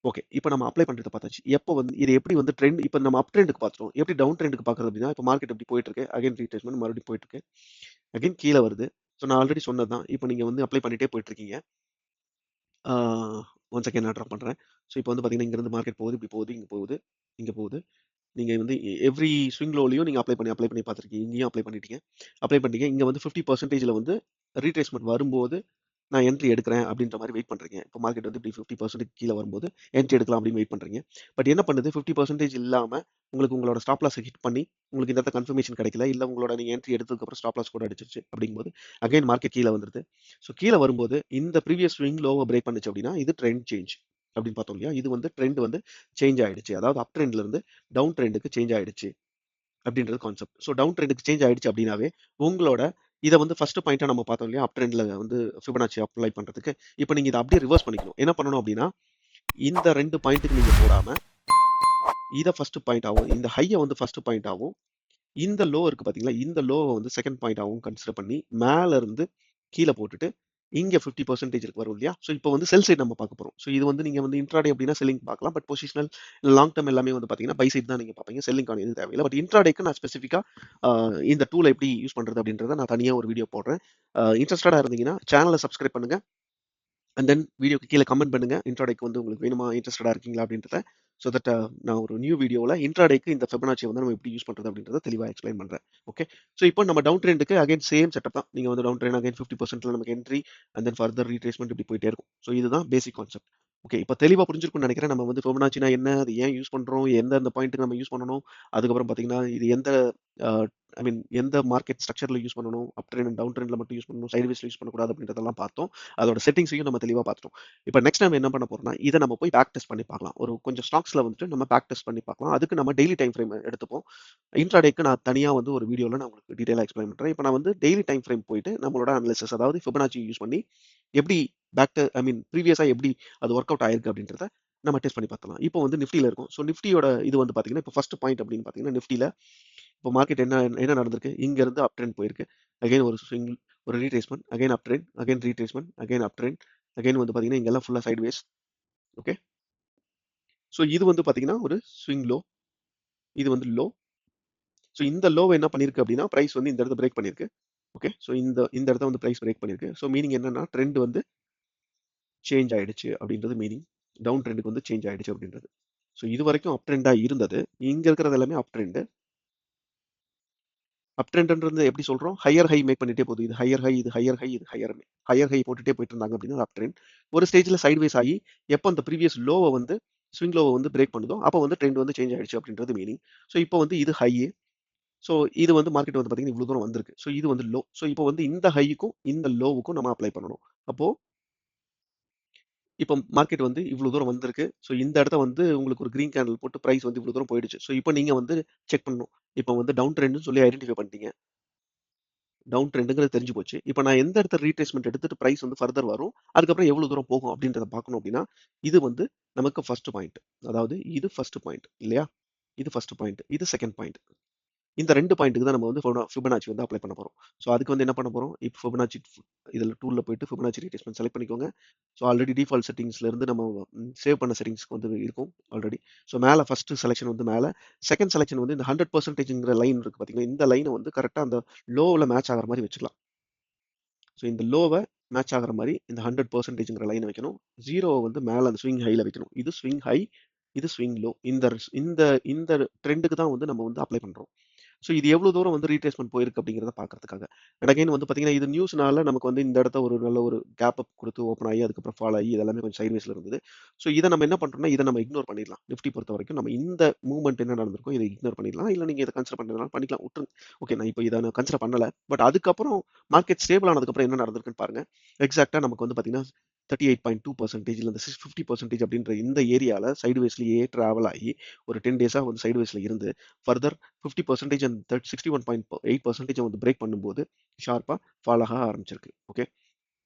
ஓகே. இப்போ நம்ம அப்ளை பண்றத பார்த்தாச்சு. எப்போ வந்து இது எப்படி வந்து ட்ரெண்ட் இப்போ நம்ம அப் ட்ரெண்டுக்கு பார்த்துட்டோம். எப்படி டவுன் ட்ரெண்டுக்கு பார்க்கறது அப்படின்னா இப்போ மார்க்கெட் எப்படி போயிட்டு இருக்கு அகைன் ரீட்ரேஸ்மெண்ட் மறுபடியும் போயிட்டு இருக்கு. அகைன் கீழே வருது. ஸோ நான் ஆல்ரெடி சொன்னது தான். இப்போ நீங்க வந்து அப்ளை பண்ணிட்டே போயிட்டு இருக்கீங்க. ஒன் செகண்ட் நான் ட்ராப் பண்றேன். ஸோ இப்போ வந்து பார்த்தீங்கன்னா இங்கிருந்து மார்க்கெட் போகுது, இப்படி போகுது, இங்க போகுது, இங்க போகுது. நீங்க வந்து எவ்ரி ஸ்விங் லோலயும் நீங்க அப்ளை பண்ணி பார்த்துருக்கீங்க. இங்கேயும் அப்ளை பண்ணிட்டீங்க. அப்ளை பண்ணிட்டீங்க. இங்க வந்து 50%ல வந்து ரீட்ரேஸ்மெண்ட் வரும்போது நான் என்ட்ரி எடுக்கிறேன் அப்படின்ற மாதிரி வெயிட் பண்றீங்க. இப்போ மார்க்கெட் வந்து இப்படி 50% கீழே வரும்போது என்ட்ரி எடுக்கலாம் அப்படின்னு வெயிட் பண்றீங்க. பட் என்ன பண்ணுது 50% இல்லாம உங்களுக்கு உங்களோட ஸ்டாப் லாஸ் ஹிட் பண்ணி உங்களுக்கு இந்த இடத்த கன்ஃபர்மேஷன் கிடைக்கல. இல்ல உங்களோட நீங்க என்ட்ரி எடுத்ததுக்கப்புறம் ஸ்டாப் லாஸ் கூட அடிச்சிருச்சு அப்படிங்கும்போது அகைன் மார்க்கெட் கீழே வந்துருது. ஸோ கீழே வரும்போது இந்த ப்ரீவியஸ் ஸ்விங் லோவை பிரேக் பண்ணுச்சு அப்படின்னா இது ட்ரெண்ட் சேஞ்ச் அப்படின்னு பார்த்தோம் இல்லையா? இது வந்து ட்ரெண்ட் வந்து சேஞ்ச் ஆயிடுச்சு. அதாவது அப் ட்ரெண்ட்ல இருந்து டவுன் ட்ரெண்டுக்கு சேஞ்ச் ஆயிடுச்சு அப்படின்றது கான்செப்ட். ஸோ டவுன் ட்ரெண்டுக்கு சேஞ்ச் ஆயிடுச்சு அப்படின்னாவே உங்களோட இதை வந்து ஃபர்ஸ்ட் பாயிண்டா நம்ம பார்த்தோம் இல்லையா? அப் ட்ரெண்ட்ல வந்து ஃபிபனாச்சி அப்ளை பண்றதுக்கு. இப்போ நீங்க இதை அப்படியே ரிவர்ஸ் பண்ணிக்கணும். என்ன பண்ணணும் அப்படின்னா இந்த 2 பாயிண்ட்டுக்கு நீங்க போடாம இதை ஃபர்ஸ்ட் பாயிண்டாவும் இந்த ஹையை வந்து ஃபர்ஸ்ட் பாயிண்டாவும் இந்த லோ இருக்கு பாத்தீங்களா? இந்த லோவை வந்து செகண்ட் பாயிண்டாவும் கன்சிடர் பண்ணி மேல இருந்து கீழே போட்டுட்டு இங்க 50% வரும் இல்லையா? ஸோ இப்போ வந்து செல் சைடு நம்ம பார்க்க போறோம். ஸோ இது வந்து நீங்க வந்து இன்ட்ராடே அப்படின்னா செல்லிங் பார்க்கலாம். பட் பொசிஷனல் லாங் டர்ம் எல்லாமே வந்து பார்த்தீங்கன்னா பை சைடு தான் நீங்க பார்ப்பீங்க. செல்லிங்கான இது தேவையில்லை. பட் இன்ட்ராடேக்கு நான் ஸ்பெசிஃபிக்கா இந்த டூலை எப்படி யூஸ் பண்றது அப்படின்றத நான் தனியா ஒரு வீடியோ போடுறேன். இன்ட்ரெஸ்டடா இருந்தீங்கன்னா சேனலை சப்ஸ்கிரைப் பண்ணுங்க. அண்ட் தென் வீடியோக்கு கீழே கமெண்ட் பண்ணுங்க. இன்ட்ராடேக்கு வந்து உங்களுக்கு வேணுமா இன்ட்ரெஸ்டடா இருக்கீங்களா அப்படின்றத. ஸோ தட் நான் ஒரு நியூ வீடியோவில் இன்ட்ராடேக்கு இந்த ஃபிபனாச்சியை வந்து நம்ம எப்படி யூஸ் பண்றது அப்படின்றத தெளிவாக எக்ஸ்பிளைன் பண்றேன். ஓகே. ஸோ இப்போ நம்ம டவுன் ட்ரெண்டுக்கு அகைன் சேம் செட்டப் தான். நீங்க வந்து டவுன் ட்ரெண்ட் அகைன் 50%ல நமக்கு entry and then further retracement இப்படி போயிட்டே இருக்கும். ஸோ இதுதான் பேசிக் கான்செப்ட். ஓகே. இப்போ தெளிவாக புரிஞ்சிருக்கும்னு நினைக்கிறேன். நம்ம வந்து ஃபிபனாச்சினா என்ன, அது ஏன் யூஸ் பண்றோம், எந்த பாயிண்ட்டுக்கு நம்ம யூஸ் பண்ணணும், அதுக்கப்புறம் பார்த்தீங்கன்னா இது எந்த ஐ மீன் எந்த மார்க்கெட் ஸ்ட்ரக்சர்ல யூஸ் பண்ணணும், அப் ட்ரெண்ட் டவுன் ட்ரெண்ட்ல மட்டும் யூஸ் பண்ணணும், சைட்வேஸ்ல யூஸ் பண்ணக்கூடாது அப்படின்றதெல்லாம் பார்த்தோம். அதோட செட்டிங்ஸையும் நம்ம தெளிவாக பார்த்துட்டோம். இப்போ நெக்ஸ்ட் நம்ம என்ன பண்ண போறோம்னா இதை நம்ம போய் பேக் டெஸ்ட் பண்ணி பார்க்கலாம். ஒரு கொஞ்சம் ஸ்டாக்ஸ்ல வந்துட்டு நம்ம பேக் டெஸ்ட் பண்ணி பார்க்கலாம். அதுக்கு நம்ம டெய்லி டைம் ஃப்ரேம் எடுத்துப்போம். இன்ட்ராடேக்கு நான் தனியா வந்து ஒரு வீடியோல நான் உங்களுக்கு டீடைலா எக்ஸ்பிளைன் பண்றேன். இப்போ நான் வந்து டெய்லி டைம் ஃப்ரேம் போயிட்டு நம்மளோட அனாலிசிஸ் அதாவது ஃபிபனாச்சி யூஸ் பண்ணி எப்படி ஐ மீன் ப்ரீவியஸா எப்படி அது ஒர்க் அவுட் ஆயிருக்கு அப்படின்றத நம்ம டெஸ்ட் பண்ணி பார்த்தலாம். இப்போ வந்து நிஃப்டில இருக்கும். ஸோ நிஃப்டியோட இது வந்து பாத்தீங்கன்னா இப்போ ஃபர்ஸ்ட் பாயிண்ட் அப்படின்னு பாத்தீங்கன்னா நிஃப்டில இப்போ மார்க்கெட் என்ன நடந்திருக்கு, இங்க இருந்து அப் ட்ரெண்ட் போயிருக்கு. அகைன் ஒரு ஸ்விங் ஒரு ரீட்ரேஸ்மெண்ட் அகைன் அப் ட்ரெண்ட் அகைன் ரீட்ரேஸ்மெண்ட் அகைன் அப் ட்ரெண்ட் அகைன் வந்து பாத்தீங்கன்னா இங்கெல்லாம் ஃபுல்லா சைட்வேஸ். ஓகே. ஸோ இது வந்து பாத்தீங்கன்னா ஒரு ஸ்விங் லோ, இது வந்து லோ. ஸோ இந்த லோவை என்ன பண்ணிருக்கு அப்படின்னா பிரைஸ் வந்து இந்த இடத்த பிரேக் பண்ணிருக்கு. ஓகே. ஸோ இந்த இடத்த வந்து பிரைஸ் பிரேக் பண்ணிருக்கு. ஸோ மீனிங் என்னன்னா ட்ரெண்ட் வந்து சேஞ்ச் ஆயிடுச்சு அப்படின்றது மீனிங். டவுன் ட்ரெண்டுக்கு வந்து சேஞ்ச் ஆயிடுச்சு அப்படின்றது. ஸோ இது வரைக்கும் அப் ட்ரெண்டா இருந்தது. இங்க இருக்கிறது எல்லாமே அப் ட்ரெண்ட். அப் ட்ரெண்ட்ன்றது எப்படி சொல்றோம்? ஹையர் ஹை மேக் பண்ணிட்டே போகுது. இது ஹையர் ஹை, இது ஹையர் ஹை, இது ஹையர் ஹை போட்டுட்டே போயிட்டு இருந்தாங்க அப்படின்னா அப் ட்ரெண்ட். ஒரு ஸ்டேஜ்ல சைட்வேஸ் ஆகி எப்போ அந்த ப்ரீவியஸ் லோவை வந்து ஸ்விங் லோவை வந்து பிரேக் பண்ணுதோ அப்போ வந்து ட்ரெண்ட் வந்து சேஞ்ச் ஆயிடுச்சு அப்படின்றது மீனிங். ஸோ இப்போ வந்து இது ஹை. ஸோ இது வந்து மார்க்கெட் வந்து பார்த்தீங்கன்னா இவ்வளோ தூரம் வந்திருக்கு. ஸோ இது வந்து லோ. ஸோ இப்போ வந்து இந்த ஹைக்கும் இந்த லோவுக்கும் நம்ம அப்ளை பண்ணணும். அப்போ இப்போ மார்க்கெட் வந்து இவ்வளோ தூரம் வந்திருக்கு. ஸோ இந்த இடத்த வந்து உங்களுக்கு ஒரு கிரீன் கேண்டில் போட்டு பிரைஸ் வந்து இவ்வளோ தூரம் போயிடுச்சு. ஸோ இப்போ நீங்க வந்து செக் பண்ணணும். இப்போ வந்து டவுன் ட்ரெண்ட்னு சொல்லி ஐடென்டிஃபை பண்ணிட்டீங்க. டவுன் ட்ரெண்டுங்கிறது தெரிஞ்சு போச்சு. இப்போ நான் எந்த இடத்துல ரீட்ரேஸ்மென்ட் எடுத்துட்டு பிரைஸ் வந்து ஃபர்தர் வரும், அதுக்கப்புறம் எவ்வளோ தூரம் போகும் அப்படின்றத பார்க்கணும் அப்படின்னா, இது வந்து நமக்கு ஃபர்ஸ்ட் பாயிண்ட். அதாவது இது ஃபர்ஸ்ட் பாயிண்ட் இல்லையா? இது ஃபர்ஸ்ட் பாயிண்ட். இது செகண்ட் பாயிண்ட். இந்த 2 பாயிண்ட்டுக்கு தான் நம்ம வந்து ஃபிபனாச்சி வந்து அப்ளை பண்ண போறோம். ஸோ அதுக்கு வந்து என்ன பண்ண போறோம்? இப்போ ஃபிபனாச்சி இதில டூல்ல போயிட்டு ஃபிபனாச்சி ரீட்ரேஸ்மென்ட் செலக்ட் பண்ணிக்கோங்க. ஸோ ஆல்ரெடி டிஃபால்ட் செட்டிங்ஸ்ல இருந்து நம்ம சேவ் பண்ண செட்டிங்ஸ்க்கு வந்து இருக்கும் ஆல்ரெடி. ஸோ மேல ஃபர்ஸ்ட் செலக்ஷன் வந்து மேல, செகண்ட் செலக்ஷன் வந்து இந்த 100%ங்கிற லைன் இருக்கு பார்த்தீங்களா? இந்த லைன வந்து கரெக்ட்டா அந்த லோவுல மேட்ச் ஆகுற மாரி வச்சுக்கலாம். ஸோ இந்த லோவ மேட்ச் ஆகுற மாரி இந்த 100%ங்கிற லைன வைக்கணும். 0வ வந்து மேல அந்த ஸ்விங் ஹைல வைக்கணும். இது ஸ்விங் ஹை, இது ஸ்விங் லோ. இந்த இந்த ட்ரெண்டுக்கு தான் வந்து நம்ம வந்து அப்ளை பண்றோம். ஸோ இது எவ்வளோ தூரம் வந்து ரீட்ரேஸ்மென்ட் போயிருக்கு அப்படிங்கிறத பார்க்கறதுக்காக. அண்ட் அகைன் வந்து பார்த்தீங்கன்னா, இது நியூஸ்னால நமக்கு வந்து இந்த இடத்த ஒரு நல்ல ஒரு கேப் அப் குடுத்து ஓப்பன் ஆகி, அதுக்கப்புறம் ஃபால் ஆகி இது எல்லாமே கொஞ்சம் சைட்வேஸ்ல இருந்தது. ஸோ இத நம்ம என்ன பண்றோம்னா, இத நம்ம இக்னோர் பண்ணிடலாம். நிஃப்டி பொறுத்தவரைக்கும் நம்ம இந்த மூவ்மெண்ட் என்ன நடந்திருக்கோ இத இக்னோர் பண்ணிடலாம். இல்ல நீங்க இத கன்சிடர் பண்றதுனாலும் பண்ணிக்கலாம். விட்டுருங்க. ஓகே நான் இப்போ இத நான் கன்சிடர் பண்ணல. பட் அதுக்கப்புறம் மார்க்கெட் ஸ்டேபிள் ஆனதுக்கப்புறம் என்ன நடந்திருக்குன்னு பாருங்க. எக்ஸாக்ட்டா நமக்கு வந்து பார்த்தீங்கன்னா 38.2% இல்ல இந்த 50% அப்படின்ற இந்த ஏரியால சைட்வேஸ்லயே டிராவல் ஆகி ஒரு 10 டேஸா வந்து சைட்வேஸ்ல இருந்து ஃபர்தர் 50% அண்ட் 61.8% வந்து பிரேக் பண்ணும்போது ஷார்ப்பா ஃபால் ஆக ஆரம்பிச்சிருக்கு. ஓகே.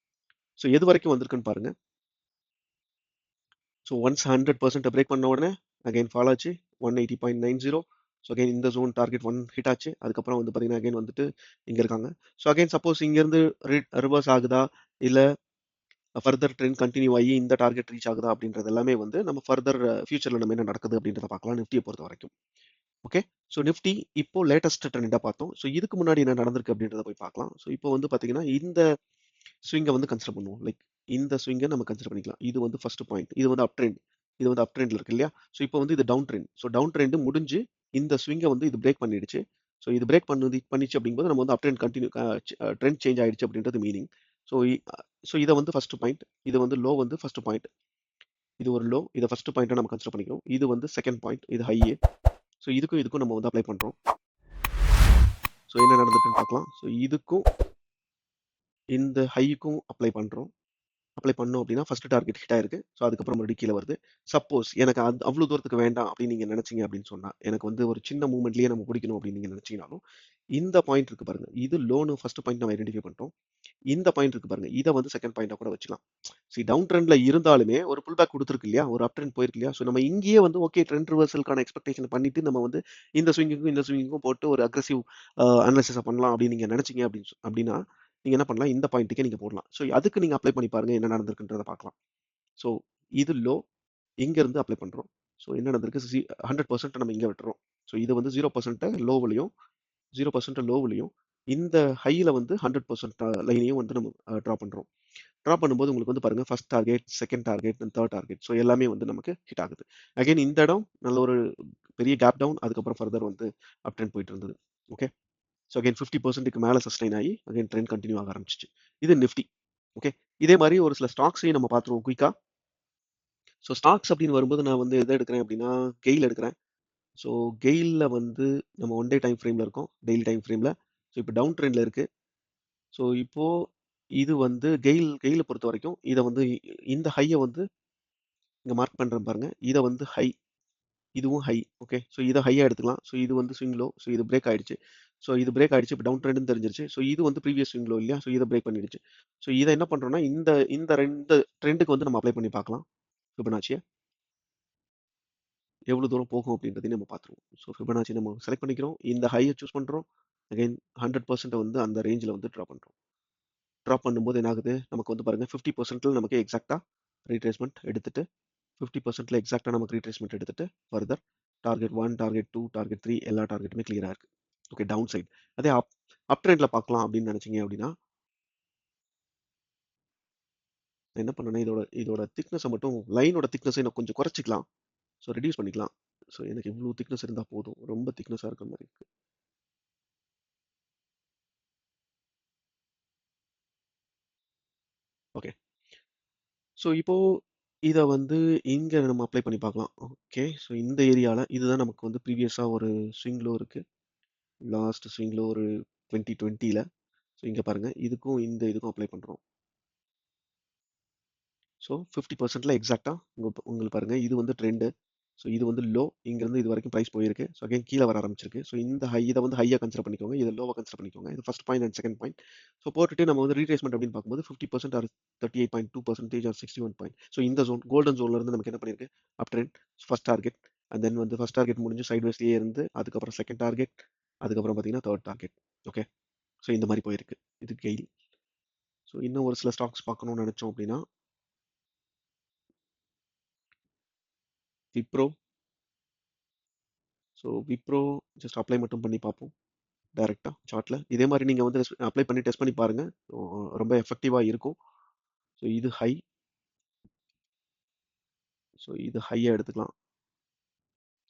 ஸோ எது வரைக்கும் வந்திருக்குன்னு பாருங்க. ஸோ ஒன்ஸ் 100% பிரேக் பண்ண உடனே அகைன் ஃபால் ஆச்சு 180.90. ஸோ அகைன் இந்த ஜோன் டார்கெட் 1 ஹிட் ஆச்சு. அதுக்கப்புறம் வந்து பார்த்தீங்கன்னா அகைன் வந்துட்டு இங்க இருக்காங்க. ஸோ அகைன் சப்போஸ் இங்கேருந்து ரிவர்ஸ் ஆகுதா இல்ல ஃபர்தர் ட்ரெண்ட் கண்டினியூ ஆகி இந்த டார்கெட் ரீச் ஆகுதா அப்படின்றது எல்லாமே வந்து நம்ம ஃபர்தர் ஃபியூச்சர்ல நம்ம என்ன நடக்குது அப்படின்றத பார்க்கலாம் நிஃப்டியை பொறுத்த வரைக்கும். ஓகே. ஸோ நிஃப்டி இப்போ லேட்டஸ்ட் ட்ரெண்டா பார்த்தோம். ஸோ இதுக்கு முன்னாடி என்ன நடந்திருக்கு அப்படின்றத போய் பார்க்கலாம். ஸோ இப்போ வந்து பார்த்தீங்கன்னா, இந்த ஸ்விங்க வந்து கன்சிடர் பண்ணுவோம். லைக் இந்த ஸ்விங்க நம்ம கன்சிடர் பண்ணிக்கலாம். இது வந்து ஃபர்ஸ்ட் பாயிண்ட். இது வந்து அப் ட்ரெண்ட். இது வந்து அப் ட்ரெண்ட்ல இருக்கு இல்லையா? ஸோ இப்போ வந்து இது down trend. So down trend முடிஞ்சு இந்த ஸ்விங்க வந்து இது பிரேக் பண்ணிடுச்சு. ஸோ இது பிரேக் பண்ணிச்சு அப்படிங்கும்போது நம்ம வந்து அப் ட்ரெண்ட் கன்டினியூ ட்ரெண்ட் சேஞ்ச் ஆயிடுச்சு அப்படின்றது மீனிங். ஸோ ஸோ இத வந்து ஃபர்ஸ்ட் பாயிண்ட். இது வந்து லோ வந்து ஃபர்ஸ்ட் பாயிண்ட். இது ஒரு லோ. இத ஃபர்ஸ்ட் பாயிண்ட்டா நம்ம கன்சிடர் பண்ணிக்கிறோம். இது வந்து செகண்ட் பாயிண்ட். இது ஹை. ஸோ இதுக்கும் நம்ம வந்து அப்ளை பண்றோம். ஸோ என்ன நடந்திருக்குன்னு பார்க்கலாம். ஸோ இதுக்கும் இந்த ஹைக்கும் அப்ளை பண்றோம். அப்ளை பண்ணோம் அப்படின்னா, ஃபர்ஸ்ட் டார்கெட் ஹிட் ஆயிருக்கு. ஸோ அதுக்கப்புறம் மறுபடியும் கீழ வருது. சப்போஸ் எனக்கு அவ்ளோ தூரத்துக்கு வேண்டாம் அப்படின்னு நீங்க நினைச்சீங்க அப்படின்னு சொன்னா, எனக்கு வந்து ஒரு சின்ன மூவ்மெண்ட்லயே நம்ம பிடிக்கணும் அப்படின்னு நீங்க நினைச்சீங்கனாலும், இந்த பாயிண்ட் இருக்கு பாருங்க. இது லோன்னு ஃபர்ஸ்ட் பாயிண்ட் நம்ம ஐடென்டிஃபை பண்ணிட்டோம். இந்த பாயிண்ட் இருக்கு பாருங்க. இத வந்து செகண்ட் பாயிண்ட்டா கூட வச்சுக்கலாம். டவுன் ட்ரெண்ட்ல இருந்தாலுமே ஒரு புல் பேக் குடுத்துருக்கு இல்லையா? ஒரு அப் ட்ரெண்ட் போயிருக்கு இல்லையா? ஸோ நம்ம இங்கேயே வந்து ஓகே ட்ரெண்ட் ரிவர்சலுக்கான எக்ஸ்பெக்டேஷன் பண்ணிட்டு நம்ம வந்து இந்த ஸ்விங்குக்கும் போட்டு ஒரு அக்ரெசிவ் அனாலிசிஸ பண்ணலாம் அப்படின்னு நீங்க நினைச்சீங்க அப்படின்னா, நீங்க என்ன பண்ணலாம்? இந்த பாயிண்ட்டுக்கே நீங்க போடலாம். ஸோ அதுக்கு நீங்க அப்ளை பண்ணி பாருங்க என்ன நடந்திருக்குன்றத பார்க்கலாம். ஸோ இது லோ. இங்க இருந்து அப்ளை பண்றோம். ஸோ என்ன நடந்திருக்கு? 100% நம்ம இங்க விட்டுறோம். ஸோ இது வந்து 0% லோவுலயும் 0% லோவுலயும் இந்த ஹைல வந்து 100% லைனையும் வந்து நம்ம டிரா பண்றோம். டிரா பண்ணும்போது உங்களுக்கு வந்து பாருங்க first target, second target, third target. So எல்லாமே வந்து நமக்கு ஹிட் ஆகுது. அகைன் இந்த இடம் நல்ல ஒரு பெரிய கேப் டவுன். அதுக்கப்புறம் ஃபர்தர் வந்து அப் ட்ரெண்ட் போயிட்டு இருந்தது. ஓகே. ஸோ அகைன் 50%க்கு மேல சஸ்டெயின் ஆகி அகைன் ட்ரெண்ட் கண்டினியூ ஆக ஆரம்பிச்சுச்சு. இது நிஃப்டி. ஓகே. இதே மாரி ஒரு சில ஸ்டாக்ஸையும் நம்ம பார்த்துருவோம் குயிக்கா. ஸோ ஸ்டாக்ஸ் அப்படின்னு வரும்போது நான் வந்து எத எடுக்கிறேன் அப்படின்னா, கெயில் எடுக்கிறேன். ஸோ கெயில்ல வந்து நம்ம ஒன் டே டைம் ஃப்ரேம்ல இருக்கோம். டெய்லி டைம் ஃப்ரேம்ல. ஸோ இப்போ டவுன் ட்ரெண்ட்ல இருக்கு. ஸோ இப்போ இது வந்து கெயில பொறுத்தவரைக்கும், இத வந்து இந்த ஹைய வந்து இங்க மார்க் பண்றேன் பாருங்க. இத வந்து ஹை. இதுவும் ஹை. ஓகே. ஸோ இத ஹையா எடுத்துக்கலாம். ஸோ இது வந்து ஸ்விங் லோ. ஸோ இது பிரேக் ஆயிடுச்சு. ஸோ இது பிரேக் ஆயிடுச்சு. இப்போ டவுன் ட்ரெண்ட்ன்னு தெரிஞ்சிருச்சு. ஸோ இது வந்து ப்ரீவியஸ் ஸ்விங் லோ இல்லையா? ஸோ இத பிரேக் பண்ணிடுச்சு. ஸோ இத என்ன பண்றோம்னா, இந்த இந்த 2 ட்ரெண்டுக்கு வந்து நம்ம அப்ளை பண்ணி பார்க்கலாம். ஃபிபனாச்சிய. எவ்வளோ தூரம் போகும் அப்படின்றதையும் நம்ம பார்த்துருவோம். ஸோ ஃபிபனாச்சி நம்ம செலக்ட் பண்ணிக்கிறோம். இந்த ஹைய சூஸ் பண்றோம். அகைன் 100% வந்து அந்த ரேஞ்ச்ல வந்து டிரா பண்றோம். டிரா பண்ணும்போது என்ன ஆகுது? நமக்கு வந்து பாருங்க 50%ல நமக்கு எக்ஸாக்ட்டா ரீட்ரேஸ்மென்ட் எடுத்துட்டு 50%ல எக்ஸாக்ட்டா நமக்கு ரீட்ரேஸ்மென்ட் எடுத்துட்டு ஃபர்தர் டார்கெட் 1, டார்கெட் 2, டார்கெட் 3 எல்லா டார்கெட்டுமே கிளியரா இருக்கு. Okay down side. அதே அப் ட்ரெண்ட்ல பார்க்கலாம் அப்படின்னு நினைச்சீங்க அப்படின்னா, நான் என்ன பண்ணேன்னா இதோட இதோட திக்னஸ மட்டும் லைனோட திக்னஸ இன்னும் கொஞ்சம் குறைச்சுக்கலாம். ஸோ ரெடியூஸ் பண்ணிக்கலாம். ஸோ எனக்கு இவ்ளோ திக்னஸ் இருந்தா போதும். ரொம்ப திக்னஸா இருக்கிற மாரி இருக்கு. ஓகே. ஸோ இப்போ இத வந்து இங்க நம்ம அப்ளை பண்ணி பார்க்கலாம். ஓகே. ஸோ இந்த ஏரியால இதுதான் நமக்கு வந்து ப்ரீவியஸா ஒரு ஸ்விங் லோ இருக்கு. லாஸ்ட் ஸ்விங் லோ ஒரு 2020ல. ஸோ இங்க பாருங்க. இதுக்கும் இதுக்கும் அப்ளை பண்றோம். ஸோ 50%ல எக்ஸாக்ட்டா உங்களுக்கு பாருங்க. இது வந்து ட்ரெண்டு. ஸோ இது வந்து லோ. இங்கேருந்து இது வரைக்கும் பிரைஸ் போயிருக்கு. ஸோ அகைன் கீழ வர ஆரம்பிச்சிருக்கு. ஸோ இந்த இத வந்து ஹையா கன்சிடர் பண்ணிக்கோங்க. இத லோவா கன்சிடர் பண்ணிக்கோங்க. இது first point and second point. So போட்டுட்டு நம்ம வந்து ரீட்ரேஸ்மென்ட் அப்படின்னு பார்க்கும்போது 50% ஆர் 38.2% ஆர் 61 பாயிண்ட். ஸோ இந்த ஜோன் கோல்டன் ஜோன்ல இருந்து நமக்கு என்ன பண்ணிருக்கு? அப் trend first target and then வந்து ஃபர்ஸ்ட் டார்கெட் முடிஞ்சு சைட்வேஸ்லயே இருந்து அதுக்கப்புறம் செகண்ட் டார்கெட் அதுக்கப்புறம் பார்த்தீங்கன்னா தேர்ட் டார்கெட். ஓகே. ஸோ இந்த மாதிரி போயிருக்கு. இது கெயில். ஸோ இன்னும் ஒரு சில ஸ்டாக்ஸ் பார்க்கணும்னு நினைச்சோம் அப்படின்னா Wipro. So Wipro just apply மட்டும் பண்ணி பார்ப்போம். டைரக்டா சார்ட்ல. இதே மாரி நீங்க வந்து அப்ளை பண்ணி டெஸ்ட் பண்ணி பாருங்க. ரொம்ப எஃபெக்டிவா இருக்கும். ஸோ இது ஹை. ஸோ இது ஹையா எடுத்துக்கலாம்.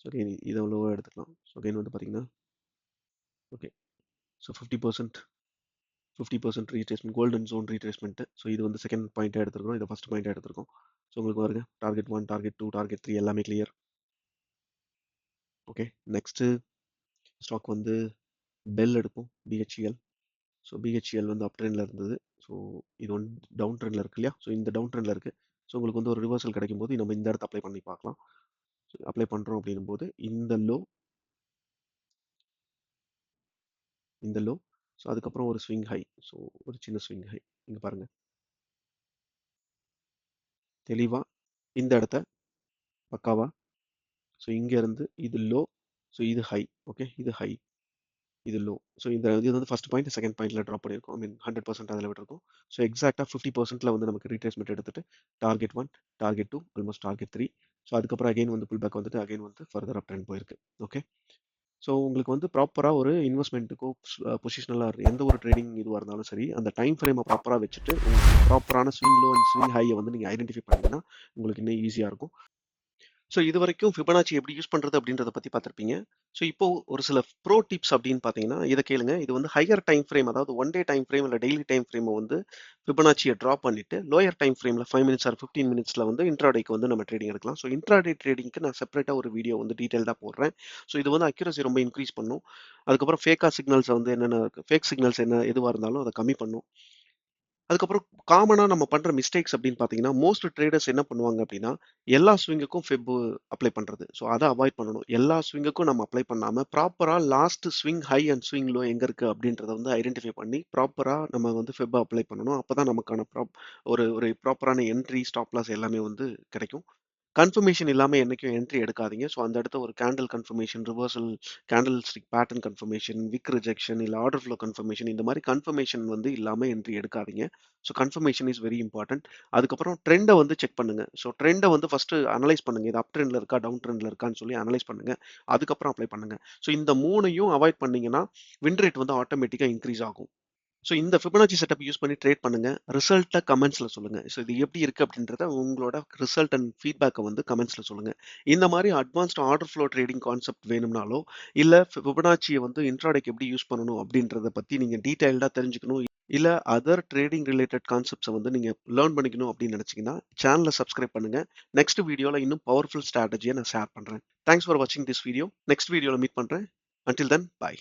ஸோ அகைன் இத லோவா எடுத்துக்கலாம். ஸோ அகைன் வந்து பார்த்தீங்கன்னா, okay. So 50% retracement golden zone retracement. So இது வந்து செகண்ட் பாயிண்ட்டா எடுத்திருக்கோம். இத ஃபர்ஸ்ட் பாயிண்ட்டா எடுத்திருக்கோம். ஸோ உங்களுக்கு பாருங்க டார்கெட் 1, டார்கெட் 2, டார்கெட் 3 எல்லாமே கிளியர். ஓகே. நெக்ஸ்ட் ஸ்டாக் வந்து பெல் எடுப்போம். BHEL. ஸோ BHEL வந்து அப் ட்ரெண்ட்ல இருந்தது. ஸோ இது வந்து டவுன் ட்ரெண்ட்ல இருக்கு இல்லையா? ஸோ இந்த டவுன் ட்ரெண்ட்ல இருக்கு. ஸோ உங்களுக்கு வந்து ஒரு ரிவர்சல் கிடைக்கும்போது நம்ம இந்த இடத்த அப்ளை பண்ணி பார்க்கலாம். அப்ளை பண்றோம் அப்படின்னும்போது இந்த லோ. ஸோ அதுக்கப்புறம் ஒரு ஸ்விங் ஹை. ஸோ ஒரு சின்ன ஸ்விங் ஹை. இங்க பாருங்க. தெளிவா இந்த இடத்த பக்காவா. ஸோ இங்க இருந்து இது லோ. ஸோ இது ஹை. ஓகே. இது ஹை. இது லோ. ஸோ இது வந்து ஃபர்ஸ்ட் பாயிண்ட், செகண்ட் பாயிண்ட்ல ட்ராப் பண்ணியிருக்கோம். ஐ மீன் 100% அதில் விட்டுருக்கோம். ஸோ எக்ஸாக்டா 50%ல வந்து நமக்கு ரீட்ரேஸ்மெண்ட் எடுத்துட்டு target 1, target 2, almost target 3. So அதுக்கப்புறம் அகைன் வந்து புல் பேக் வந்துட்டு அகைன் வந்து ஃபர்தர் அப் ட்ரெண்ட் போயிருக்கு. ஓகே. ஸோ உங்களுக்கு வந்து ப்ராப்பரா ஒரு இன்வெஸ்ட்மெண்ட்டுக்கோ பொசிஷனலா எந்த ஒரு ட்ரேடிங் இதுவா இருந்தாலும் சரி, அந்த டைம் ஃப்ரேமை ப்ராப்பரா வச்சுட்டு உங்களுக்கு ப்ராப்பரான ஸ்விங் லோ அண்ட் ஸ்விங் ஹையை வந்து நீங்க ஐடென்டிஃபை பண்ணீங்கன்னா உங்களுக்கு இன்னும் ஈஸியா இருக்கும். ஸோ இதுவரைக்கும் ஃபிபனாச்சி எப்படி யூஸ் பண்றது அப்படின்றத பத்தி பார்த்திருப்பீங்க. ஸோ இப்போ ஒரு சில ப்ரோ டிப்ஸ் அப்படின்னு பார்த்தீங்கன்னா, இத கேளுங்க. இது வந்து ஹையர் டைம் ஃப்ரேம், அதாவது 1 டே டைம் ஃப்ரேம் இல்ல டெய்லி டைம் ஃப்ரேம வந்து ஃபிபனாச்சிய டிராப் பண்ணிட்டு, லோயர் டைம் ஃப்ரேம்ல 5 மினிட்ஸ் ஆர் 15 மினிட்ஸ்ல வந்து இன்ட்ராடேக்கு வந்து நம்ம ட்ரேடிங் எடுக்கலாம். ஸோ இன்ட்ராடே ட்ரேடிங்க்கு நான் செப்பரேட்டா ஒரு வீடியோ வந்து டீடைல்டா போடுறேன். ஸோ இது வந்து அக்யூரசி ரொம்ப இன்க்ரீஸ் பண்ணும். அதுக்கப்புறம் ஃபேக்கா சிக்னல்ஸ் வந்து என்னென்ன ஃபேக் சிக்னல்ஸ் என்ன எதுவா இருந்தாலும் அத கம்மி பண்ணும். அதுக்கப்புறம் காமனா நம்ம பண்ற மிஸ்டேக்ஸ் அப்படின்னு பார்த்தீங்கன்னா, மோஸ்ட் ட்ரேடர்ஸ் என்ன பண்ணுவாங்க அப்படின்னா, எல்லா ஸ்விங்குக்கும் அப்ளை பண்றது. ஸோ அத அவாய்ட் பண்ணணும். எல்லா ஸ்விங்குக்கும் நம்ம அப்ளை பண்ணாம, ப்ராப்பரா last swing high and swing low எங்க இருக்கு அப்படின்றத வந்து ஐடென்டிஃபை பண்ணி, ப்ராப்பரா நம்ம வந்து அப்ளை பண்ணணும். அப்பதான் நமக்கான ஒரு ஒரு ப்ராப்பரான என்ட்ரி, ஸ்டாப் லாஸ் எல்லாமே வந்து கிடைக்கும். கன்ஃபர்மேஷன் இல்லாம என்னைக்கும் என்ட்ரி எடுக்காதீங்க. ஸோ அந்த இடத்த ஒரு candle confirmation, reversal, candlestick pattern confirmation, wick rejection இல்ல ஆர்டர் ஃப்ளோ கன்ஃபர்மேஷன் இந்த மாரி கன்ஃபர்மேஷன் வந்து இல்லாம என்ட்ரி எடுக்காதீங்க. So confirmation is very important. அதுக்கப்புறம் ட்ரெண்ட வந்து செக் பண்ணுங்க. ஸோ ட்ரெண்ட வந்து ஃபர்ஸ்ட் அனலைஸ் பண்ணுங்க. இது அப் ட்ரெண்ட்ல இருக்கா, டவுன் ட்ரெண்ட்ல இருக்கான்னு சொல்லி அனலைஸ் பண்ணுங்க. அதுக்கப்புறம் அப்ளை பண்ணுங்க. ஸோ இந்த 3யும் அவாய்ட் பண்ணீங்கன்னா, வின் ரேட் வந்து ஆட்டோமேட்டிக்கா இன்கிரீஸ் ஆகும். ஸோ இந்த ஃபிபனாச்சி செட்டப் யூஸ் பண்ணி ட்ரேட் பண்ணுங்க. ரிசல்ட்ட கமெண்ட்ஸ்ல சொல்லுங்க. ஸோ இது எப்படி இருக்கு அப்படின்றத உங்களோட ரிசல்ட் அண்ட் ஃபீட்பேக்க வந்து கமெண்ட்ஸ்ல சொல்லுங்க. இந்த மாரி advanced order flow trading concept வேணும்னாலோ, இல்ல ஃபிபனாச்சிய வந்து இன்ட்ராடேக்கு எப்படி யூஸ் பண்ணணும் அப்படின்றத பத்தி நீங்க டீடைல்டா தெரிஞ்சுக்கணும். இல்ல அதர் ட்ரேடிங் ரிலேட்டட் கான்செப்ட்ஸ வந்து நீங்க லேர்ன் பண்ணிக்கணும் அப்படின்னு நினைச்சீங்கன்னா, சேனல சப்ஸ்கிரைப் பண்ணுங்க. நெக்ஸ்ட் வீடியோல இன்னும் பவர்ஃபுல் ஸ்ட்ராட்டஜிய நான் ஷேர் பண்றேன். தேங்க்ஸ் ஃபார் வாட்சிங் திஸ் வீடியோ. நெக்ஸ்ட் வீடியோல மீட் பண்றேன். அன்டில் தென், பாய்.